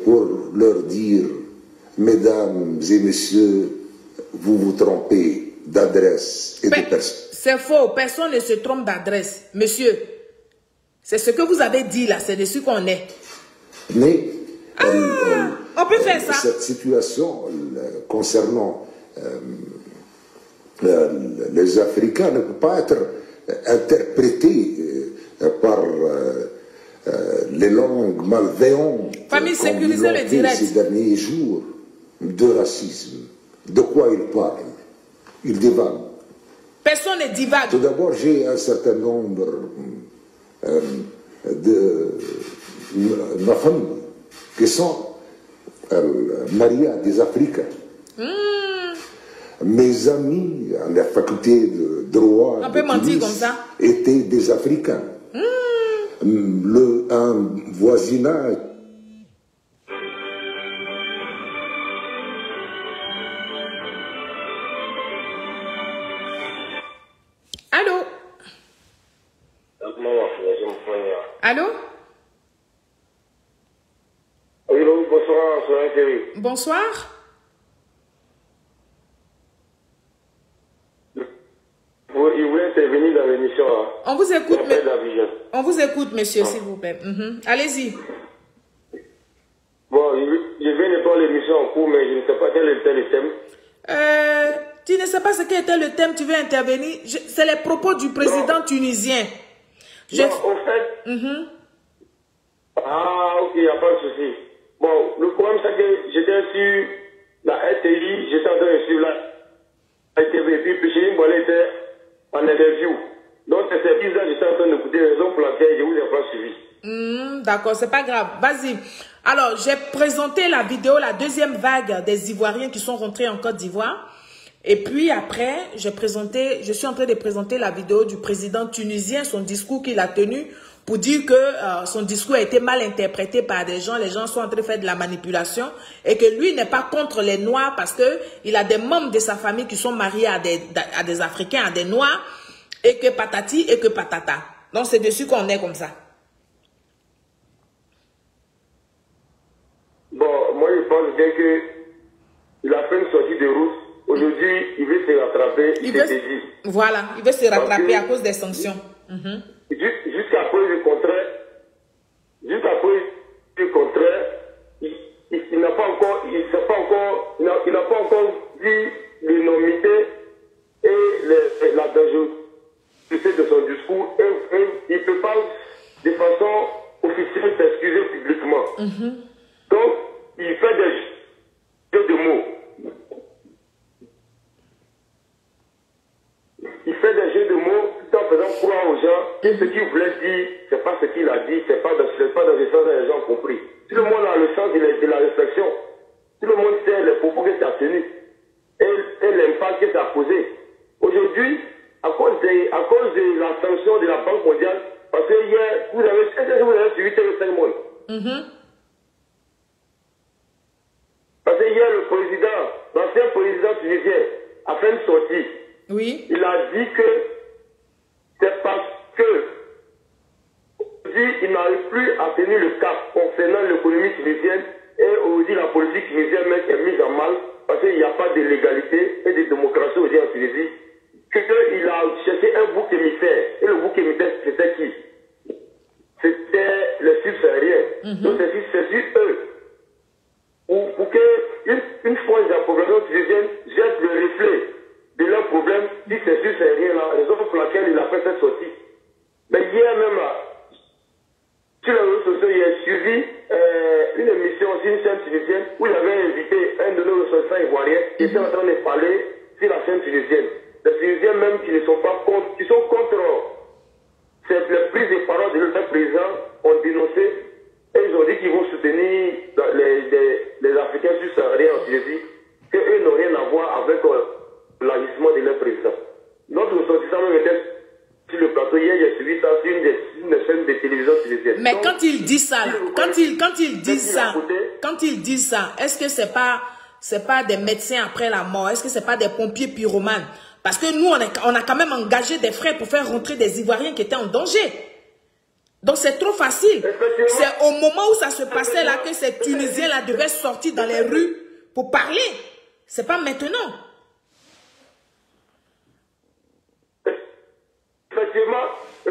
pour leur dire, mesdames et messieurs, vous vous trompez d'adresse et de personne. C'est faux, personne ne se trompe d'adresse. Monsieur, c'est ce que vous avez dit là, c'est dessus qu'on est. Mais on peut faire ça. Cette situation concernant les Africains ne peut pas être interprétée par les langues malveillantes Famille, sécurisez le direct. ces derniers jours de racisme. De quoi ils parlent? Ils divaguent. Personne ne divague. Tout d'abord, j'ai un certain nombre de ma famille qui sont mariés à des Africains. Mes amis à la faculté de droit on peut mentir comme ça. étaient des Africains. Un voisinage. Allô? Allô? Oui, bonsoir, Bonsoir. Il voulait intervenir dans l'émission. On vous écoute, on vous écoute, monsieur, s'il vous plaît. Allez-y. Bon, je viens de prendre l'émission en cours, mais je ne sais pas quel était le thème. Tu ne sais pas ce qu'était le thème, tu veux intervenir. C'est les propos du président tunisien. Non, en fait... Ah, ok, il n'y a pas de souci. Bon, le problème, c'est que j'étais sur la RTI, j'étais en train de suivre la TV, puis Chéline Boilé était en interview. Donc, c'est cette là j'étais en train d'écouter, raison pour laquelle je vous ai pas suivi. D'accord, c'est pas grave. Vas-y. Alors, j'ai présenté la vidéo, la deuxième vague des Ivoiriens qui sont rentrés en Côte d'Ivoire. Et puis après, je suis en train de présenter la vidéo du président tunisien, son discours qu'il a tenu pour dire que son discours a été mal interprété par des gens. Les gens sont en train de faire de la manipulation et que lui n'est pas contre les Noirs parce qu'il a des membres de sa famille qui sont mariés à des Africains, à des Noirs, et que patati et que patata. Donc c'est dessus qu'on est comme ça. Bon, moi je pense bien qu'il a fait une sortie de route. Aujourd'hui, il veut se rattraper, il s'est dit. Voilà, il veut se rattraper à cause des sanctions. Jusqu'à preuve du contraire, il n'a pas encore, il n'a pas encore vu l'énormité et la dangerosité de son discours. Et il ne peut pas, de façon officielle, s'excuser publiquement. Donc, il fait des jeux de mots. Il fait des jeux de mots tout en faisant croire aux gens que ce qu'il voulait dire, c'est pas ce qu'il a dit, c'est pas dans le sens des gens compris. Tout le monde a le sens de la réflexion. Tout le monde sait les propos que ça a tenu et l'impact que ça a causé. Aujourd'hui, à cause de la sanction de la Banque mondiale, parce que hier, vous avez suivi TV5 Monde. Parce que hier, l'ancien président tunisien a fait une sortie. Oui. Il a dit que c'est parce que il n'arrive plus à tenir le cap concernant l'économie tunisienne et aujourd'hui la politique tunisienne est mise en mal parce qu'il n'y a pas de légalité et de démocratie aujourd'hui en Tunisie. Qu'il a cherché un bouc émissaire. Et le bouc émissaire, c'était qui? C'était les subsahariens. Donc c'est sur eux. Pour qu'une fois la population tunisienne jette le reflet de leurs problèmes, si c'est sûr, c'est rien là, raison pour laquelle il a fait cette sortie. Mais hier même, sur les réseaux sociaux, il a suivi une émission aussi, une chaîne tunisienne, où il avait invité un de nos ressortissants ivoiriens qui était en train de parler sur la chaîne tunisienne. Les Tunisiens même qui ne sont pas contre, qui sont contre les prises de parole de notre président ont dénoncé et ils ont dit qu'ils vont soutenir les Africains subsahariens en Tunisie, qu'eux n'ont rien à voir avec l'agissement de leur président. Notre ressortissant même était sur le plateau hier, j'ai suivi ça sur une chaîne de télévision tunisienne. Mais donc, quand il dit ça, là, quand il dit ça, est-ce que c'est pas des médecins après la mort? Est-ce que c'est pas des pompiers pyromanes? Parce que nous, on a quand même engagé des frères pour faire rentrer des Ivoiriens qui étaient en danger. Donc c'est trop facile. C'est au moment où ça se passait là que ces Tunisiens-là devaient sortir dans les rues pour parler. C'est pas maintenant.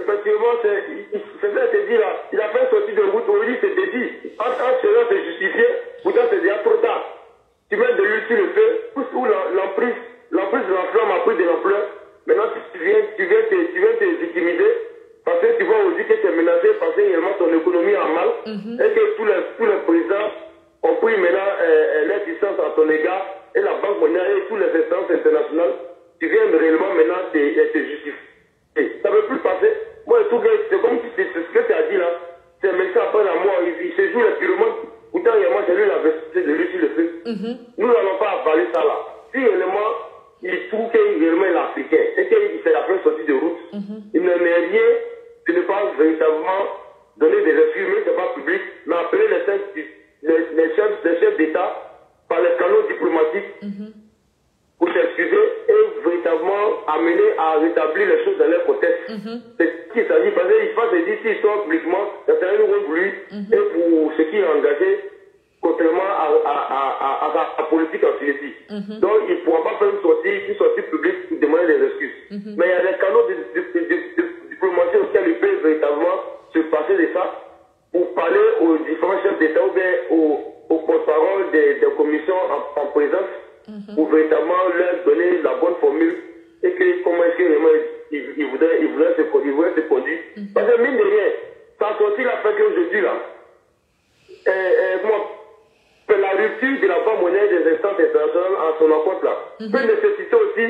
effectivement, c'est ça que dit là. Il a fait une sortie de route, aujourd'hui c'était dit. Quand cela s'est justifié, pourtant c'est déjà trop tard. Tu mets de l'huile sur le feu, où l'emprise de la flamme a pris de l'ampleur. Maintenant, tu viens te victimiser parce que tu vois aussi que tu es menacé parce que réellement ton économie est mal et que tous les présidents ont pris maintenant leur distance à ton égard et la Banque mondiale et toutes les instances internationales. Tu viens réellement maintenant te justifier. Ça ne veut plus passer. Moi, je trouve que c'est comme si c'est ce que tu as dit là. C'est maintenant après la mort, il se joue les pyromanes. Pourtant, réellement, c'est lui la vérité de lui sur le feu. Nous n'allons pas avaler ça là. Si réellement, il trouve qu'il est africain et qu'il fait la fin sortie de route, il ne met rien, tu ne pas véritablement donner des excuses, mais ce n'est pas public, mais appeler les chefs d'État par les canaux diplomatiques pour s'excuser et véritablement amener à rétablir les choses dans leur contexte. C'est ce qu'il s'agit, parce qu'il faut se dire si histoire publiquement, ça serait une rôle pour lui et pour ceux qui est engagé contrairement à la politique en Tunisie. Donc il ne pourra pas faire une sortie publique pour demander des excuses. Mais il y a des canaux de diplomatie auxquels il peut véritablement se passer de ça pour parler aux différents chefs d'État ou bien aux porte-parole des commissions en présence pour véritablement leur donner la bonne formule et que comment est-ce que il voudrait se conduire. Parce que mine de rien, sa sortie l'a fait qu'aujourd'hui là, la rupture de la Banque mondiale des instances internationales en son encontre là peut nécessiter aussi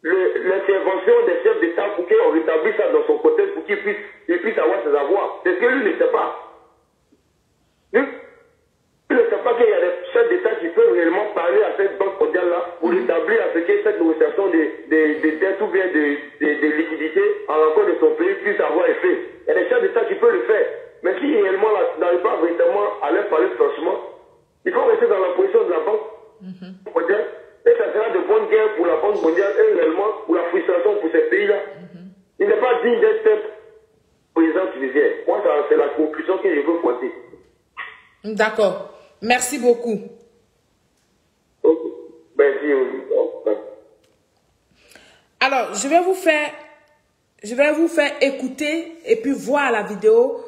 l'intervention des chefs d'État pour qu'on rétablisse ça dans son contexte pour qu'il puisse avoir ses avoirs. C'est ce que lui ne sait pas. Lui ne sait pas qu'il y a des chefs d'État qui peuvent réellement parler à cette Banque mondiale là pour rétablir à ce que cette négociation des dettes ou bien de liquidités en rencontre de son pays puisse avoir effet. Il y a des chefs d'État qui peuvent le faire. Mais si réellement n'arrive pas véritablement à leur parler franchement, il faut rester dans la position de la Banque mondiale. Et ça sera de bonne guerre pour la Banque mondiale et réellement pour la frustration pour ces pays-là. Il n'est pas digne d'être président tunisien. Moi, c'est la conclusion que je veux pointer. D'accord. Merci beaucoup. Okay. Merci. Alors, je vais vous faire écouter et puis voir la vidéo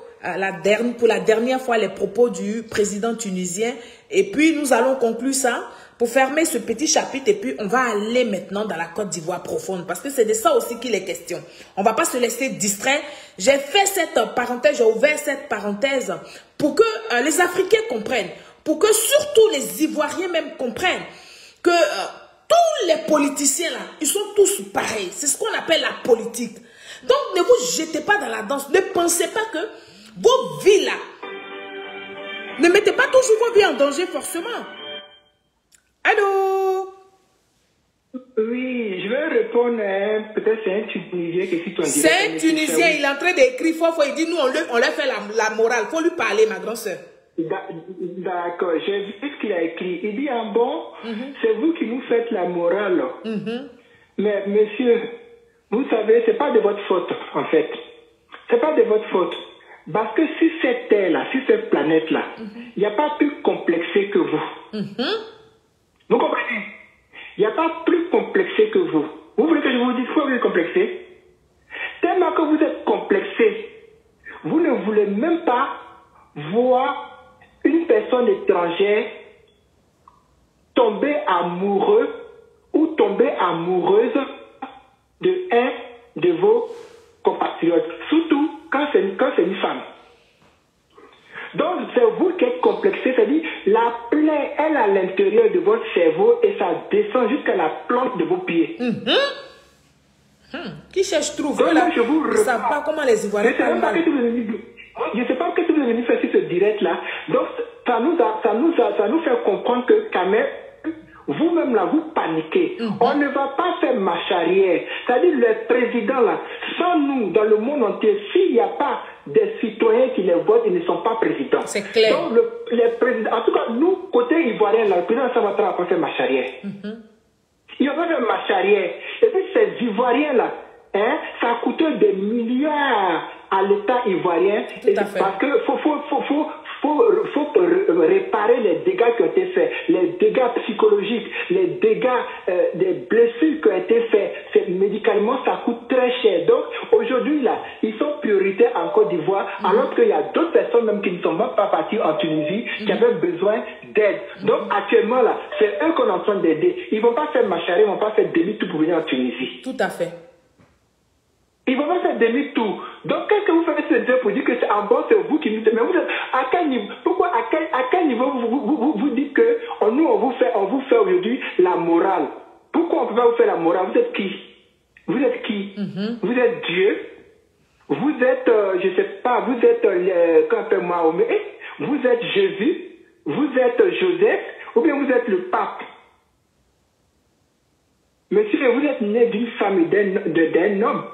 pour la dernière fois les propos du président tunisien. Et puis, nous allons conclure ça pour fermer ce petit chapitre. Et puis, on va aller maintenant dans la Côte d'Ivoire profonde. Parce que c'est de ça aussi qu'il est question. On ne va pas se laisser distraire. J'ai fait cette parenthèse, j'ai ouvert cette parenthèse pour que les Africains comprennent. Pour que surtout les Ivoiriens même comprennent que tous les politiciens là, ils sont tous pareils. C'est ce qu'on appelle la politique. Donc, ne vous jetez pas dans la danse. Ne pensez pas que vos vies là, ne mettez pas toujours vos vies en danger forcément. Allô? Oui, je vais répondre peut-être c'est un Tunisien qui est C'est un Tunisien, il est en train d'écrire fort, il dit nous on leur fait la morale. Il faut lui parler, ma grande soeur. D'accord, j'ai vu ce qu'il a écrit. Il dit, ah bon, c'est vous qui nous faites la morale. Mais monsieur, vous savez, c'est pas de votre faute, en fait. C'est pas de votre faute. Parce que si cette terre-là, si cette planète-là, il n'y a pas plus complexé que vous. Vous comprenez? Il n'y a pas plus complexé que vous. Vous voulez que je vous dise quoi vous êtes complexé? Tellement que vous êtes complexé, vous ne voulez même pas voir une personne étrangère tomber amoureux ou tomber amoureuse de un de vos compatriotes, surtout quand c'est une femme. Donc c'est vous qui êtes complexé, c'est-à-dire la plaie elle à l'intérieur de votre cerveau et ça descend jusqu'à la plante de vos pieds. Qui cherche trouve donc là, je vous ne savent pas comment les Ivoiriens parlent mal. Je ne sais pas ce que vous avez venu faire sur ce direct-là. Donc, ça nous fait comprendre que quand même, vous-même là, vous paniquez. On ne va pas faire marche arrière. C'est-à-dire, les présidents là, sans nous, dans le monde entier, s'il n'y a pas des citoyens qui les votent, ils ne sont pas présidents. C'est clair. Donc, les présidents, en tout cas, nous, côté ivoirien, là, le président Ouattara va pas faire marche arrière. Il va pas faire marche arrière. Et puis, ces Ivoiriens là, ça a coûté des milliards à l'État ivoirien parce que faut réparer les dégâts qui ont été faits, les dégâts psychologiques, les dégâts des blessures qui ont été faits. Médicalement, ça coûte très très cher. Donc, aujourd'hui, là, ils sont prioritaires en Côte d'Ivoire, alors qu'il y a d'autres personnes même qui ne sont même pas parties en Tunisie, qui avaient besoin d'aide. Donc, actuellement, là, c'est eux qu'on est en train d'aider. Ils ne vont pas faire macharé, ils ne vont pas faire demi-tour pour venir en Tunisie. Tout à fait. Ils vont pas faire demi-tour. Donc, qu'est-ce que vous faites ce pour dire que c'est en bon, c'est vous qui nous dites, mais vous êtes à quel niveau, pourquoi, à quel niveau vous dites que nous, on vous fait aujourd'hui la morale? Pourquoi on ne peut pas vous faire la morale? Vous êtes qui? Vous êtes qui? Vous êtes Dieu? Vous êtes, je ne sais pas, vous êtes, quand on fait Mahomet? Vous êtes Jésus? Vous êtes Joseph? Ou bien vous êtes le pape? Monsieur, vous êtes né d'une femme et d'un homme.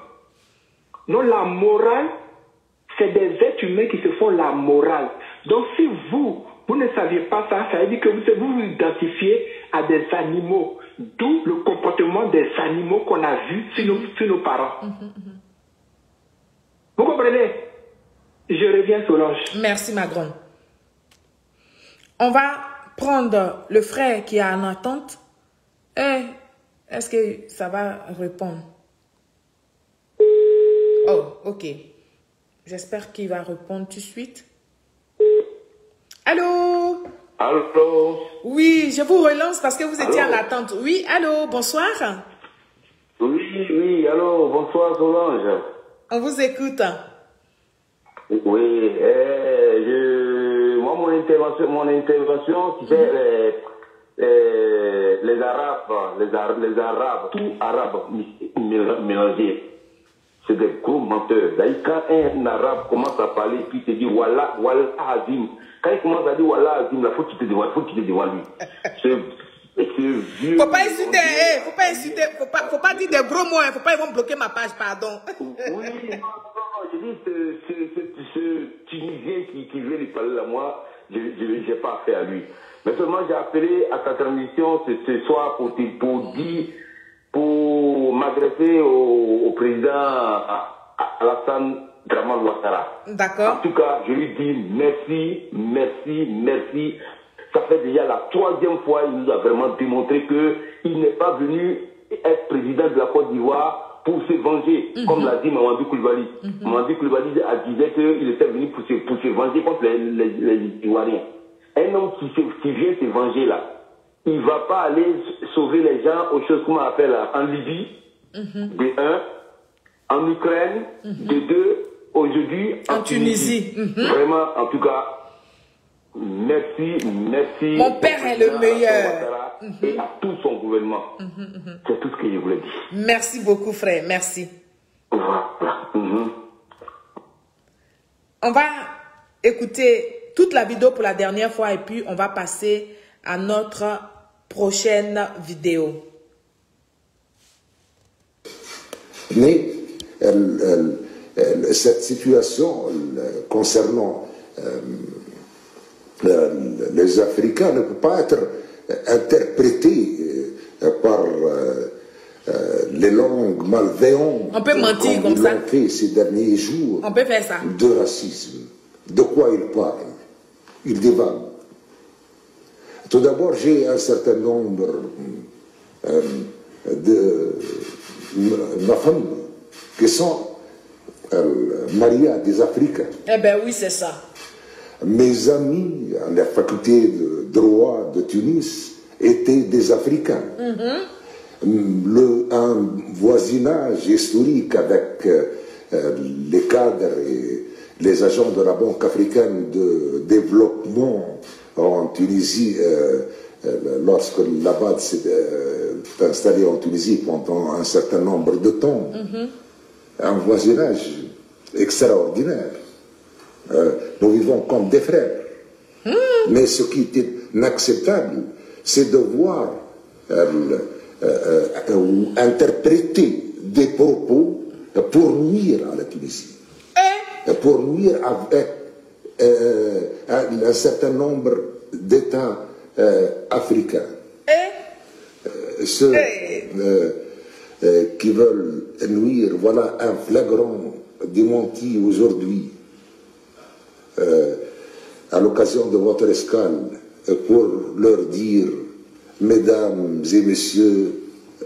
Non, la morale, c'est des êtres humains qui se font la morale. Donc si vous ne saviez pas ça, ça veut dire que vous vous identifiez à des animaux. D'où le comportement des animaux qu'on a vus sur nos parents. Vous comprenez? Je reviens Solange. Merci ma grande. On va prendre le frère qui est en attente. Est-ce que ça va répondre? Oh, ok. J'espère qu'il va répondre tout de suite. Allô? Allô? Oui, je vous relance parce que vous étiez en attente. Oui, allô, bonsoir. Oui, allô, bonsoir Solange. On vous écoute. Oui, moi mon intervention, c'est les Arabes, tout Arabes mélangés. C'est des gros menteurs. D'ailleurs, quand un Arabe commence à parler, puis il te dit Wallah Azim. Quand il commence à dire Wallah Azim, il faut qu'il te dévoile lui. Ce vieux. Faut pas insulter, faut pas dire des gros mots, faut pas, ils vont bloquer ma page, pardon. Oui, non, je dis ce Tunisien qui veut lui parler à moi, je n'ai pas affaire à lui. Mais seulement j'ai appelé à ta transmission ce soir pour m'adresser au président Alassane Draman Ouattara. D'accord. En tout cas, je lui dis merci. Ça fait déjà la 3e fois, il nous a vraiment démontré qu'il n'est pas venu être président de la Côte d'Ivoire pour se venger, comme l'a dit Mamadou Koulibaly. Mamadou Koulibaly disait qu'il était venu pour se venger contre les Ivoiriens. Un homme qui vient se venger là, il ne va pas aller sauver les gens aux choses qu'on appelle en Libye, de 1, en Ukraine, de 2, aujourd'hui en Tunisie. Vraiment, en tout cas, merci. Mon père est le meilleur. Et à tout son gouvernement. C'est tout ce que je voulais dire. Merci beaucoup, frère. Merci. Voilà. On va écouter toute la vidéo pour la dernière fois et puis on va passer à notre prochaine vidéo. Mais cette situation concernant les Africains ne peut pas être interprétée par les langues malveillantes. On peut mentir comme ça. Fait ces derniers jours. On peut faire ça. De racisme. De quoi il parle? Il divague. Tout d'abord, j'ai un certain nombre de ma famille qui sont mariés à des Africains. Eh bien oui, c'est ça. Mes amis à la faculté de droit de Tunis étaient des Africains. Un voisinage historique avec les cadres et les agents de la Banque africaine de développement en Tunisie, lorsque l'Abad s'est installé en Tunisie pendant un certain nombre de temps. Un voisinage extraordinaire. Nous vivons comme des frères. Mais ce qui était inacceptable, c'est de voir interpréter des propos pour nuire à la Tunisie. Pour nuire avec un certain nombre d'États africains. Ceux qui veulent nuire, voilà un flagrant démenti aujourd'hui à l'occasion de votre escale pour leur dire, mesdames et messieurs,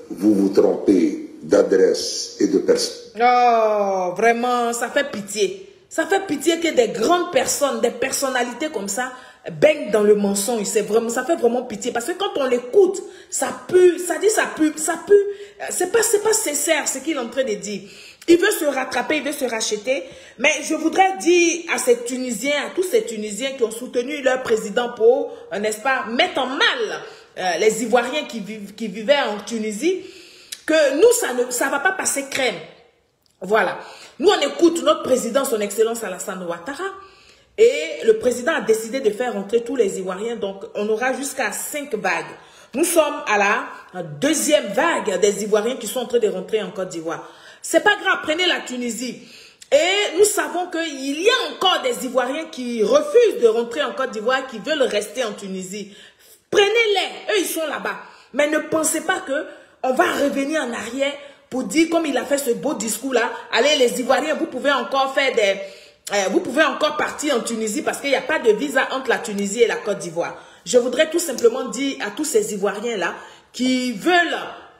vous vous trompez d'adresse et de personne. Oh, vraiment, ça fait pitié. Ça fait pitié que des grandes personnes, des personnalités comme ça, baignent dans le mensonge. C'est vraiment, ça fait vraiment pitié. Parce que quand on l'écoute, ça pue, ça dit ça pue. C'est pas sincère ce qu'il est en train de dire. Il veut se rattraper, il veut se racheter. Mais je voudrais dire à ces Tunisiens, à tous ces Tunisiens qui ont soutenu leur président pour, n'est-ce pas, mettre en mal les Ivoiriens qui vivaient en Tunisie, que nous, ça ne va pas passer crème. Voilà. Nous, on écoute notre président, son excellence Alassane Ouattara, et le président a décidé de faire rentrer tous les Ivoiriens, donc on aura jusqu'à 5 vagues. Nous sommes à la deuxième vague des Ivoiriens qui sont en train de rentrer en Côte d'Ivoire. C'est pas grave, prenez la Tunisie. Et nous savons qu'il y a encore des Ivoiriens qui refusent de rentrer en Côte d'Ivoire, qui veulent rester en Tunisie. Prenez-les, eux ils sont là-bas. Mais ne pensez pas qu'on va revenir en arrière pour dire, comme il a fait ce beau discours-là, allez les Ivoiriens, vous pouvez encore faire vous pouvez encore partir en Tunisie parce qu'il n'y a pas de visa entre la Tunisie et la Côte d'Ivoire. Je voudrais tout simplement dire à tous ces Ivoiriens-là qui veulent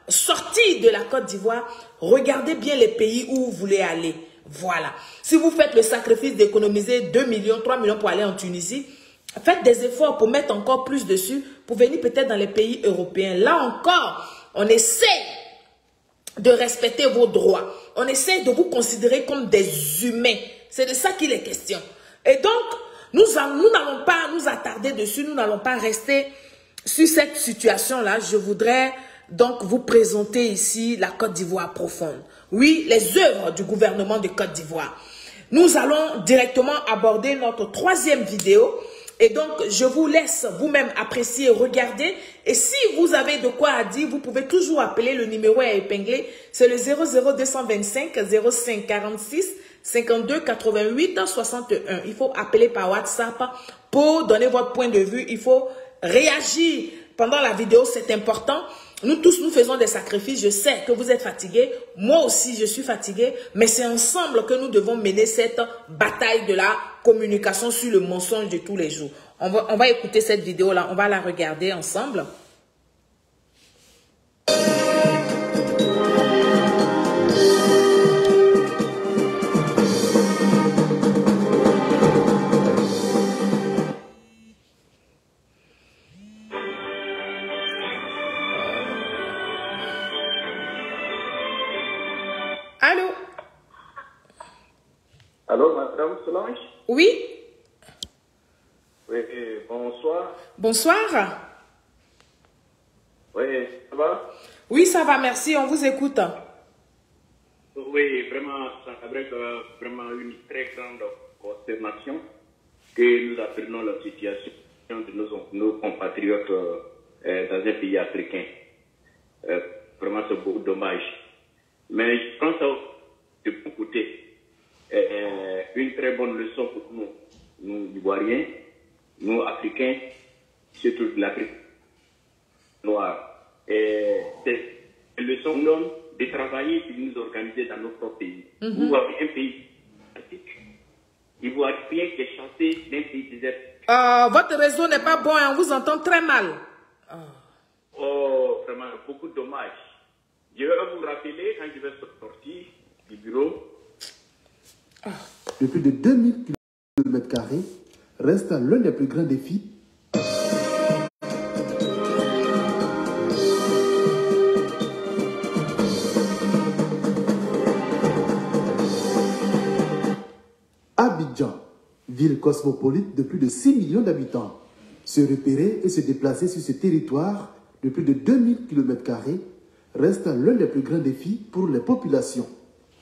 sortir de la Côte d'Ivoire, regardez bien les pays où vous voulez aller. Voilà. Si vous faites le sacrifice d'économiser 2 millions, 3 millions pour aller en Tunisie, faites des efforts pour mettre encore plus dessus, pour venir peut-être dans les pays européens. Là encore, on essaie de respecter vos droits. On essaie de vous considérer comme des humains. C'est de ça qu'il est question. Et donc, nous n'allons pas nous attarder dessus, nous n'allons pas rester sur cette situation-là. Je voudrais donc vous présenter ici la Côte d'Ivoire profonde. Oui, les œuvres du gouvernement de Côte d'Ivoire. Nous allons directement aborder notre 3e vidéo. Et donc, je vous laisse vous-même apprécier, regarder. Et si vous avez de quoi à dire, vous pouvez toujours appeler, le numéro est épinglé. C'est le 00225 05 46 52 88 61. Il faut appeler par WhatsApp pour donner votre point de vue. Il faut réagir pendant la vidéo, c'est important. Nous tous, nous faisons des sacrifices. Je sais que vous êtes fatigués. Moi aussi, je suis fatigué. Mais c'est ensemble que nous devons mener cette bataille de la communication sur le mensonge de tous les jours. On va écouter cette vidéo-là. On va la regarder ensemble. Allô? Allô, Madame Solange? Oui? Oui, bonsoir. Bonsoir. Oui, ça va? Oui, ça va, merci. On vous écoute. Oui, vraiment, ça avec vraiment une très grande consternation que nous apprenons la situation de nos compatriotes dans un pays africain. Vraiment, c'est beaucoup dommage. Mais je pense de bon côté, une très bonne leçon pour nous Ivoiriens, nous Africains, surtout de l'Afrique noire. C'est une leçon de travailler et de nous organiser dans notre propre pays. Vous avez un pays asiatique, Ivoirien qui est chancé d'un pays désertique. Votre réseau n'est pas bon, on vous entend très mal. Oh, vraiment, beaucoup de dommages. Je vais vous rappeler quand je vais sortir du bureau. De plus de 2000 km² reste l'un des plus grands défis. Abidjan, ville cosmopolite de plus de 6 millions d'habitants. Se repérer et se déplacer sur ce territoire de plus de 2000 km² reste l'un des plus grands défis pour les populations.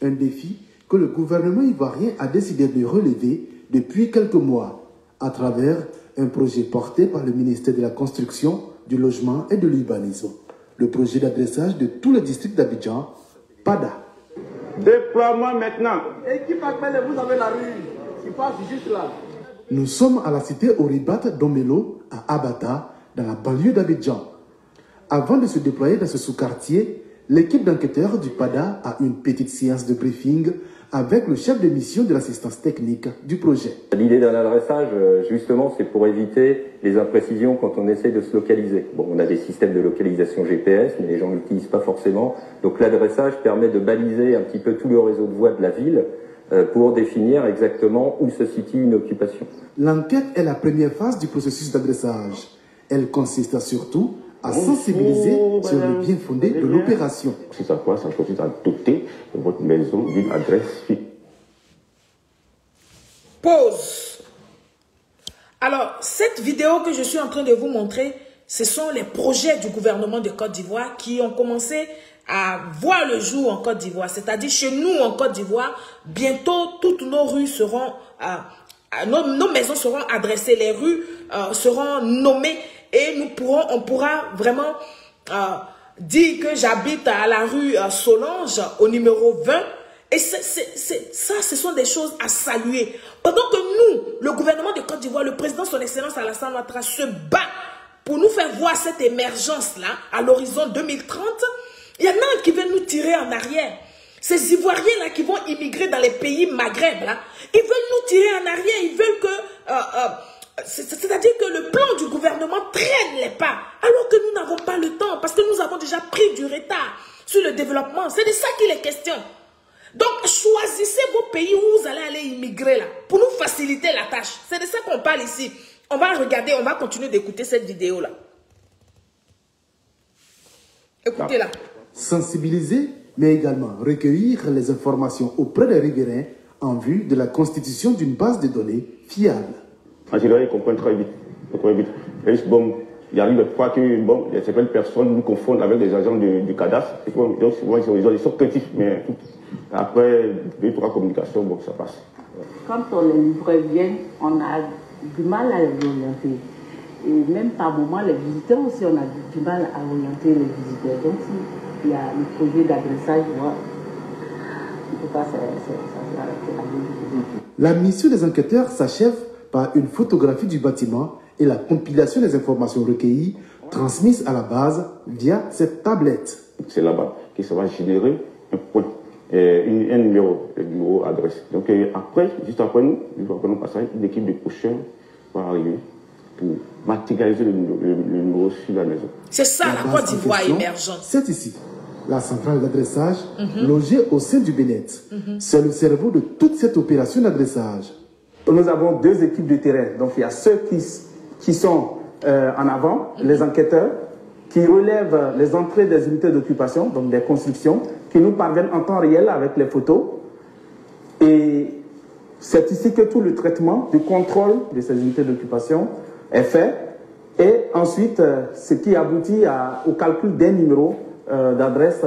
Un défi que le gouvernement ivoirien a décidé de relever depuis quelques mois à travers un projet porté par le ministère de la Construction, du Logement et de l'Urbanisme. Le projet d'adressage de tous les districts d'Abidjan, PADA. Déploiement maintenant. Équipe appelle, vous avez la rue. Il passe juste là. Nous sommes à la cité Oribat d'Omelo, à Abata, dans la banlieue d'Abidjan. Avant de se déployer dans ce sous-quartier, l'équipe d'enquêteurs du PADA a une petite séance de briefing avec le chef de mission de l'assistance technique du projet. L'idée d'un adressage, justement, c'est pour éviter les imprécisions quand on essaie de se localiser. Bon, on a des systèmes de localisation GPS, mais les gens ne l'utilisent pas forcément. Donc l'adressage permet de baliser un petit peu tout le réseau de voies de la ville pour définir exactement où se situe une occupation. L'enquête est la première phase du processus d'adressage. Elle consiste surtout à sensibiliser sur le bien fondé de l'opération. C'est à quoi ça consiste à doter votre maison d'une adresse fixe. Pause. Alors, cette vidéo que je suis en train de vous montrer, ce sont les projets du gouvernement de Côte d'Ivoire qui ont commencé à voir le jour en Côte d'Ivoire. C'est-à-dire chez nous en Côte d'Ivoire, bientôt toutes nos rues seront, nos maisons seront adressées, les rues seront nommées. Et on pourra vraiment dire que j'habite à la rue Solange, au numéro 20. Et ça, ce sont des choses à saluer. Pendant que nous, le gouvernement de Côte d'Ivoire, le président son excellence Alassane Ouattara se bat pour nous faire voir cette émergence-là à l'horizon 2030, il y en a qui veulent nous tirer en arrière. Ces Ivoiriens-là qui vont immigrer dans les pays Maghreb, là, ils veulent nous tirer en arrière. Ils veulent que... c'est-à-dire que le plan du gouvernement traîne les pas, alors que nous n'avons pas le temps, parce que nous avons déjà pris du retard sur le développement. C'est de ça qu'il est question. Donc, choisissez vos pays où vous allez aller immigrer là, pour nous faciliter la tâche. C'est de ça qu'on parle ici. On va regarder, on va continuer d'écouter cette vidéo-là. Écoutez-la. Sensibiliser, mais également recueillir les informations auprès des riverains en vue de la constitution d'une base de données fiable. En général, ils comprennent très vite. Et bon, il arrive des fois que bon, certaines personnes nous confondent avec des agents du cadastre. Donc, souvent, ils sont craintifs, mais après 2-3 communications, bon, ça passe. Quand les livreurs viennent, on a du mal à les orienter. Et même par moment, les visiteurs aussi, on a du mal à orienter les visiteurs. Donc, s'il y a le projet d'adressage, il ne faut pas s'arrêter. La mission des enquêteurs s'achève par une photographie du bâtiment et la compilation des informations recueillies transmises à la base via cette tablette. C'est là-bas que ça va générer un point, un numéro, le numéro adresse. Donc après, juste après nous passons, une équipe de prochains va arriver pour matérialiser le numéro sur la maison. C'est ça la Côte d'Ivoire émergente. C'est ici, la centrale d'adressage logée au sein du Bénet. C'est le cerveau de toute cette opération d'adressage. Nous avons 2 équipes de terrain. Donc, il y a ceux qui sont en avant, les enquêteurs, qui relèvent les entrées des unités d'occupation, donc des constructions, qui nous parviennent en temps réel avec les photos. Et c'est ici que tout le traitement du contrôle de ces unités d'occupation est fait. Et ensuite, ce qui aboutit au calcul d'un numéro d'adresse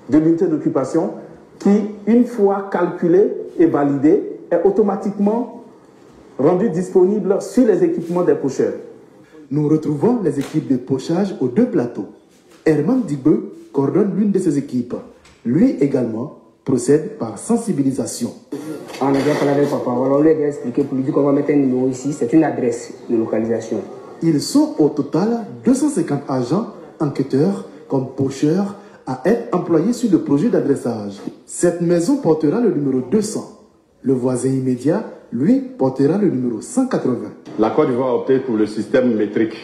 de l'unité d'occupation qui, une fois calculé et validé, est automatiquement rendu disponible sur les équipements des pocheurs. Nous retrouvons les équipes de pochage aux 2 plateaux. Herman Digbeu coordonne l'une de ces équipes. Lui également procède par sensibilisation. On a déjà parlé avec papa, on lui a expliqué pour lui dire qu'on va mettre un numéro ici, c'est une adresse de localisation. Ils sont au total 250 agents, enquêteurs comme pocheurs à être employés sur le projet d'adressage. Cette maison portera le numéro 200. Le voisin immédiat, lui, portera le numéro 180. La Côte d'Ivoire a opté pour le système métrique,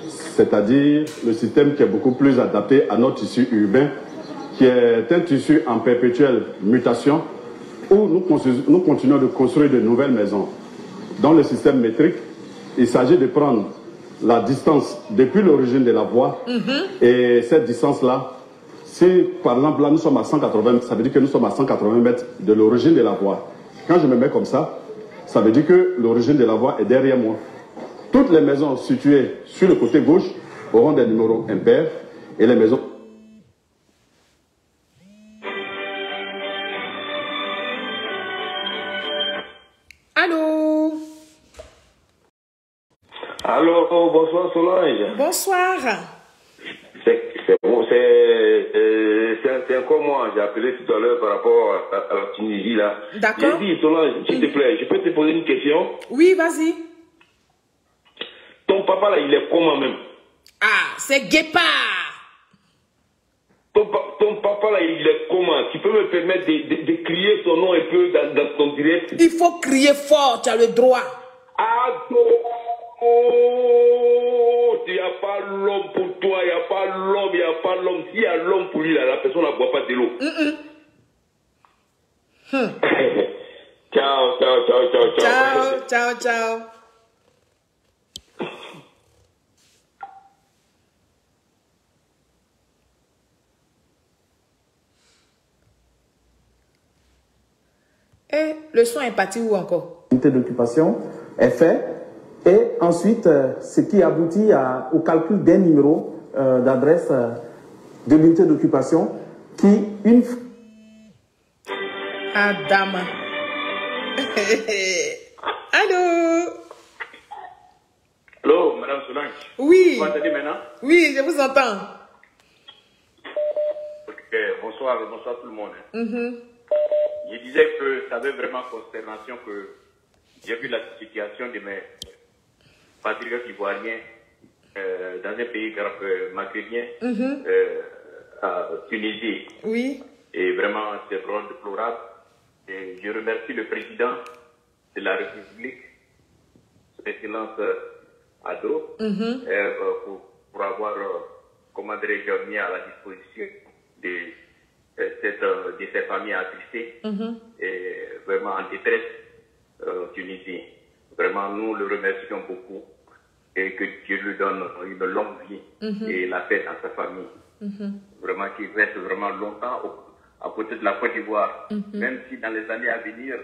c'est-à-dire le système qui est beaucoup plus adapté à notre tissu urbain, qui est un tissu en perpétuelle mutation, où nous continuons de construire de nouvelles maisons. Dans le système métrique, il s'agit de prendre la distance depuis l'origine de la voie, et cette distance-là, si par exemple là nous sommes à 180 mètres, ça veut dire que nous sommes à 180 mètres de l'origine de la voie. Quand je me mets comme ça veut dire que l'origine de la voie est derrière moi. Toutes les maisons situées sur le côté gauche auront des numéros impairs et les maisons... Allô? Allô, bonsoir Solange. Bonsoir. C'est encore moi, j'ai appelé tout à l'heure par rapport à la Tunisie là. D'accord. J'ai dit, Solange, s'il te plaît, je peux te poser une question? Oui, vas-y. Ton papa là, il est comment même? Ah, c'est Guépard. Ton papa là, il est comment? Tu peux me permettre de crier son nom un peu dans ton direct? Il faut crier fort, tu as le droit. Il n'y a pas l'homme pour toi, il n'y a pas l'homme, il n'y a pas l'homme. S'il y a l'homme pour lui, là, la personne ne boit pas de l'eau. Ciao, ciao, ciao, ciao, ciao. Ciao, ciao, ciao. Et le son est parti où encore? L'unité d'occupation est fait. Et ensuite, ce qui aboutit au calcul des numéros d'adresse de l'unité d'occupation qui, une fois... Ah, dame. Allô? Allô, Madame Solange. Oui. Vous m'entendez maintenant? Oui, je vous entends. Ok, bonsoir, bonsoir tout le monde. Je disais que ça avait vraiment consternation que j'ai vu la situation de mes patriotes ivoiriens dans un pays maghrébien, à Tunisie. Oui. Et vraiment, c'est vraiment déplorable. Et je remercie le président de la République, son Excellence Ado, pour avoir, comment dirais-je, mis à la disposition de ces familles attristées et vraiment en détresse en Tunisie. Vraiment, nous le remercions beaucoup et que Dieu lui donne une longue vie et la paix dans sa famille. Vraiment, qu'il reste vraiment longtemps à côté de la Côte d'Ivoire. Même si dans les années à venir,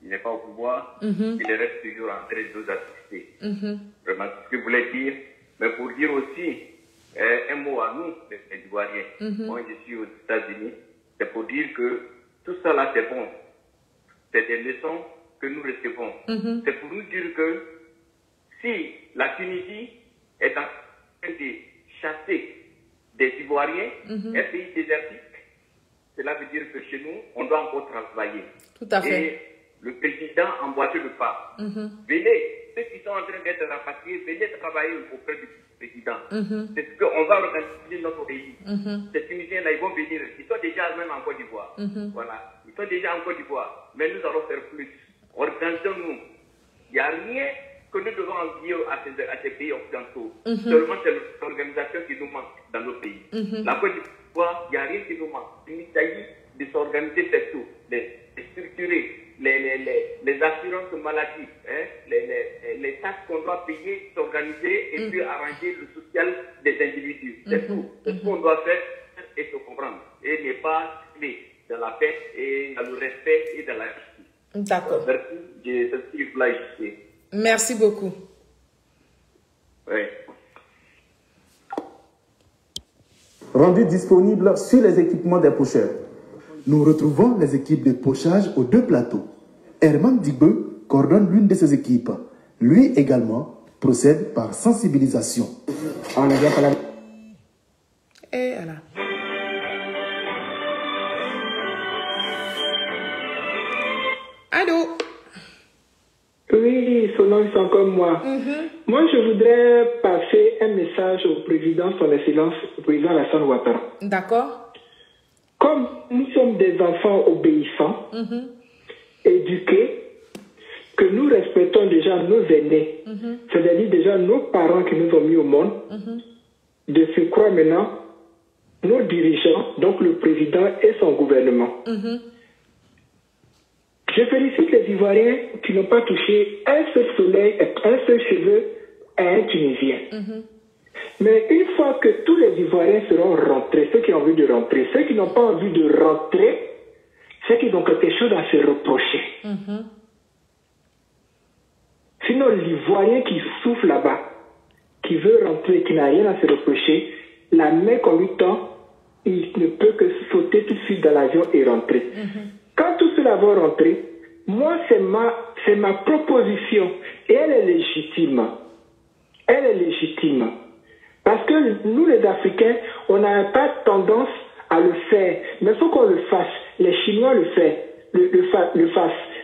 il n'est pas au pouvoir, il reste toujours en train de nous assister. Vraiment, c'est ce que je voulais dire. Mais pour dire aussi un mot à nous, les Ivoiriens. Moi, je suis aux États-Unis. C'est pour dire que tout ça là, c'est bon. C'est des leçons que nous recevons. C'est pour nous dire que si la Tunisie est en train de chasser des Ivoiriens, un pays désertique, cela veut dire que chez nous, on doit encore travailler. Tout à fait. Et le président a emboîté le pas. Venez, ceux qui sont en train d'être rapatriés, venez travailler auprès du président. C'est ce qu'on va organiser notre pays. Ces Tunisiens-là, ils vont venir. Ils sont déjà même en Côte d'Ivoire. Voilà. Ils sont déjà en Côte d'Ivoire. Mais nous allons faire plus. Organisons-nous. Il n'y a rien que nous devons envier à ces pays occidentaux. Seulement, c'est l'organisation qui nous manque dans nos pays. La Côte d'Ivoire, il n'y a rien qui nous manque. Il s'agit de s'organiser, c'est tout. De structurer les assurances maladie, les taxes qu'on doit payer, s'organiser et puis arranger le social des individus. C'est tout. C'est ce qu'on doit faire et se comprendre. Et ne pas aller dans la paix et dans le respect et dans la justice. D'accord. Merci. Je t'explique là ici. Merci beaucoup. Oui. Rendu disponible sur les équipements des pocheurs. Nous retrouvons les équipes de pochage aux deux plateaux. Herman Digbeu coordonne l'une de ces équipes. Lui également procède par sensibilisation. On est bien par là. Et voilà. Allô? Oui, Solange, c'est encore moi. Moi, je voudrais passer un message au président, son excellence, au président Alassane Ouattara. D'accord. Comme nous sommes des enfants obéissants, éduqués, que nous respectons déjà nos aînés, c'est-à-dire déjà nos parents qui nous ont mis au monde, de se croire maintenant nos dirigeants, donc le président et son gouvernement. Je félicite les Ivoiriens qui n'ont pas touché un seul soleil, un seul cheveu à un Tunisien. Mais une fois que tous les Ivoiriens seront rentrés, ceux qui ont envie de rentrer, ceux qui n'ont pas envie de rentrer, ceux qui ont quelque chose à se reprocher. Sinon, l'Ivoirien qui souffle là-bas, qui veut rentrer, qui n'a rien à se reprocher, la main qu'on lui tend, il ne peut que sauter tout de suite dans l'avion et rentrer. Quand tout cela va rentrer, moi, c'est ma proposition. Et elle est légitime. Elle est légitime. Parce que nous, les Africains, on n'a pas tendance à le faire. Mais il faut qu'on le fasse. Les Chinois le fassent.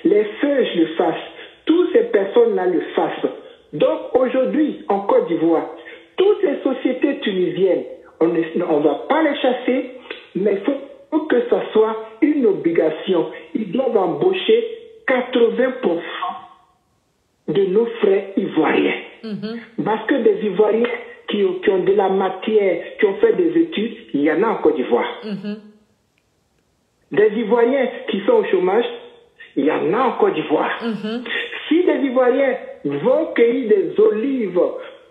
Les Feuges le fassent. Toutes ces personnes-là le fassent. Donc, aujourd'hui, en Côte d'Ivoire, toutes les sociétés tunisiennes, on ne va pas les chasser, mais il faut faut que ça soit une obligation. Ils doivent embaucher 80% de nos frères ivoiriens. Parce que des Ivoiriens qui ont de la matière, qui ont fait des études, il y en a en Côte d'Ivoire. Des Ivoiriens qui sont au chômage, il y en a en Côte d'Ivoire. Si des Ivoiriens vont cueillir des olives,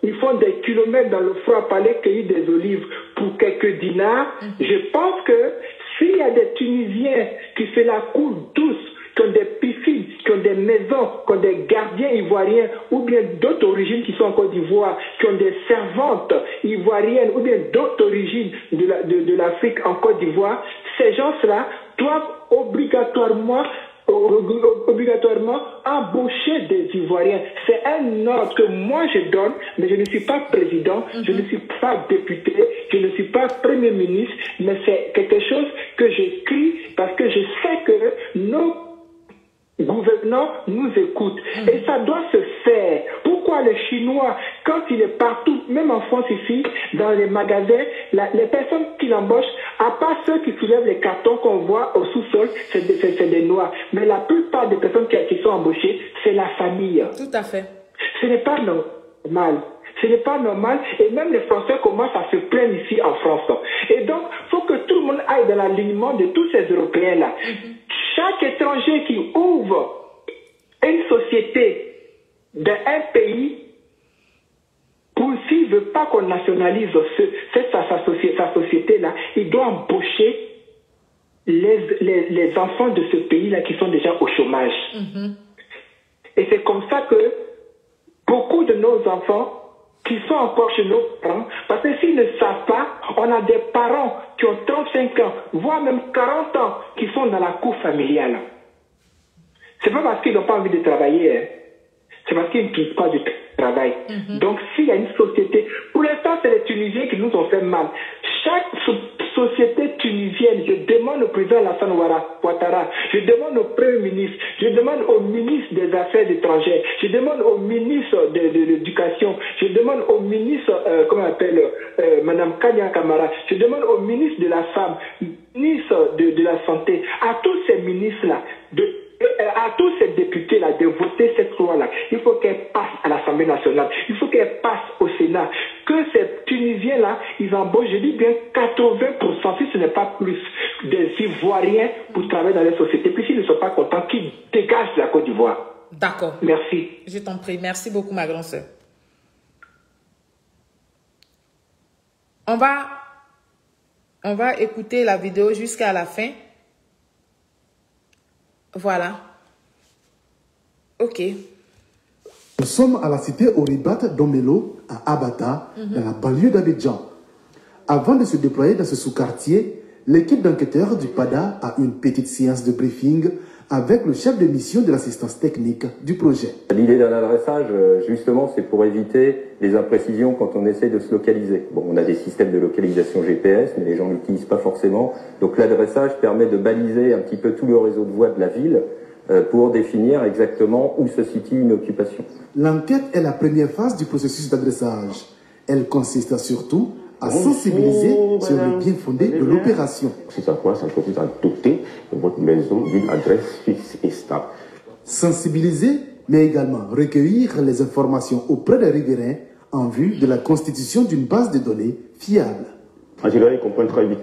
ils font des kilomètres dans le froid pour aller cueillir des olives pour quelques dinars, je pense que s'il y a des Tunisiens qui se la coulent douce, qui ont des piscines, qui ont des maisons, qui ont des gardiens ivoiriens, ou bien d'autres origines qui sont en Côte d'Ivoire, qui ont des servantes ivoiriennes, ou bien d'autres origines de l'Afrique en Côte d'Ivoire, ces gens-là doivent obligatoirement embaucher des Ivoiriens. C'est un ordre que moi je donne, mais je ne suis pas président, je ne suis pas député, je ne suis pas premier ministre, mais c'est quelque chose que j'écris parce que je sais que nos gouvernants nous écoutent. Et ça doit se faire. Pourquoi le Chinois, quand il est partout, même en France ici, dans les magasins, les personnes qui l'embauchent, à part ceux qui soulèvent les cartons qu'on voit au sous-sol, c'est des Noirs. Mais la plupart des personnes qui sont embauchées, c'est la famille. Tout à fait. Ce n'est pas normal. Ce n'est pas normal. Et même les Français commencent à se plaindre ici en France. Et donc, il faut que tout le monde aille dans l'alignement de tous ces Européens-là. Chaque étranger qui ouvre une société d'un pays, s'il ne veut pas qu'on nationalise sa société-là, il doit embaucher les enfants de ce pays-là qui sont déjà au chômage. Et c'est comme ça que beaucoup de nos enfants qui sont encore chez nos parents, parce que s'ils ne savent pas, on a des parents qui ont 35 ans, voire même 40 ans, qui sont dans la cour familiale. C'est pas parce qu'ils n'ont pas envie de travailler, hein. C'est parce qu'ils ne trouvent pas du travail. Donc s'il y a une société, pour l'instant c'est les Tunisiens qui nous ont fait mal. Chaque société tunisienne, je demande au président Alassane Ouattara, je demande au premier ministre, je demande au ministre des Affaires étrangères, je demande au ministre de l'Éducation, je demande au ministre, comment on appelle, Madame Kanya Kamara, je demande au ministre de la Femme, ministre de la Santé, à tous ces ministres-là, à tous ces députés-là, de voter cette loi-là. Il faut qu'elle passe à l'Assemblée nationale. Il faut qu'elle passe au Sénat. Que ces Tunisiens-là, ils embauchent, je dis bien 80%, si ce n'est pas plus, des Ivoiriens pour travailler dans les sociétés. Puis s'ils ne sont pas contents, qu'ils dégagent la Côte d'Ivoire. D'accord. Merci. Je t'en prie. Merci beaucoup, ma grande sœur. On va écouter la vidéo jusqu'à la fin. Voilà. Ok. Nous sommes à la cité Oribat d'Omelo, à Abata, dans la banlieue d'Abidjan. Avant de se déployer dans ce sous-quartier, l'équipe d'enquêteurs du PADA a une petite séance de briefing avec le chef de mission de l'assistance technique du projet. L'idée d'un adressage, justement, c'est pour éviter les imprécisions quand on essaie de se localiser. Bon, on a des systèmes de localisation GPS, mais les gens n'utilisent pas forcément. Donc l'adressage permet de baliser un petit peu tout le réseau de voies de la ville pour définir exactement où se situe une occupation. L'enquête est la première phase du processus d'adressage. Elle consiste surtout à sensibiliser sur le bien fondé de l'opération. C'est à quoi ça consiste à doter de votre maison d'une adresse fixe et stable. Sensibiliser, mais également recueillir les informations auprès des riverains en vue de la constitution d'une base de données fiable. En général, ils comprennent très vite.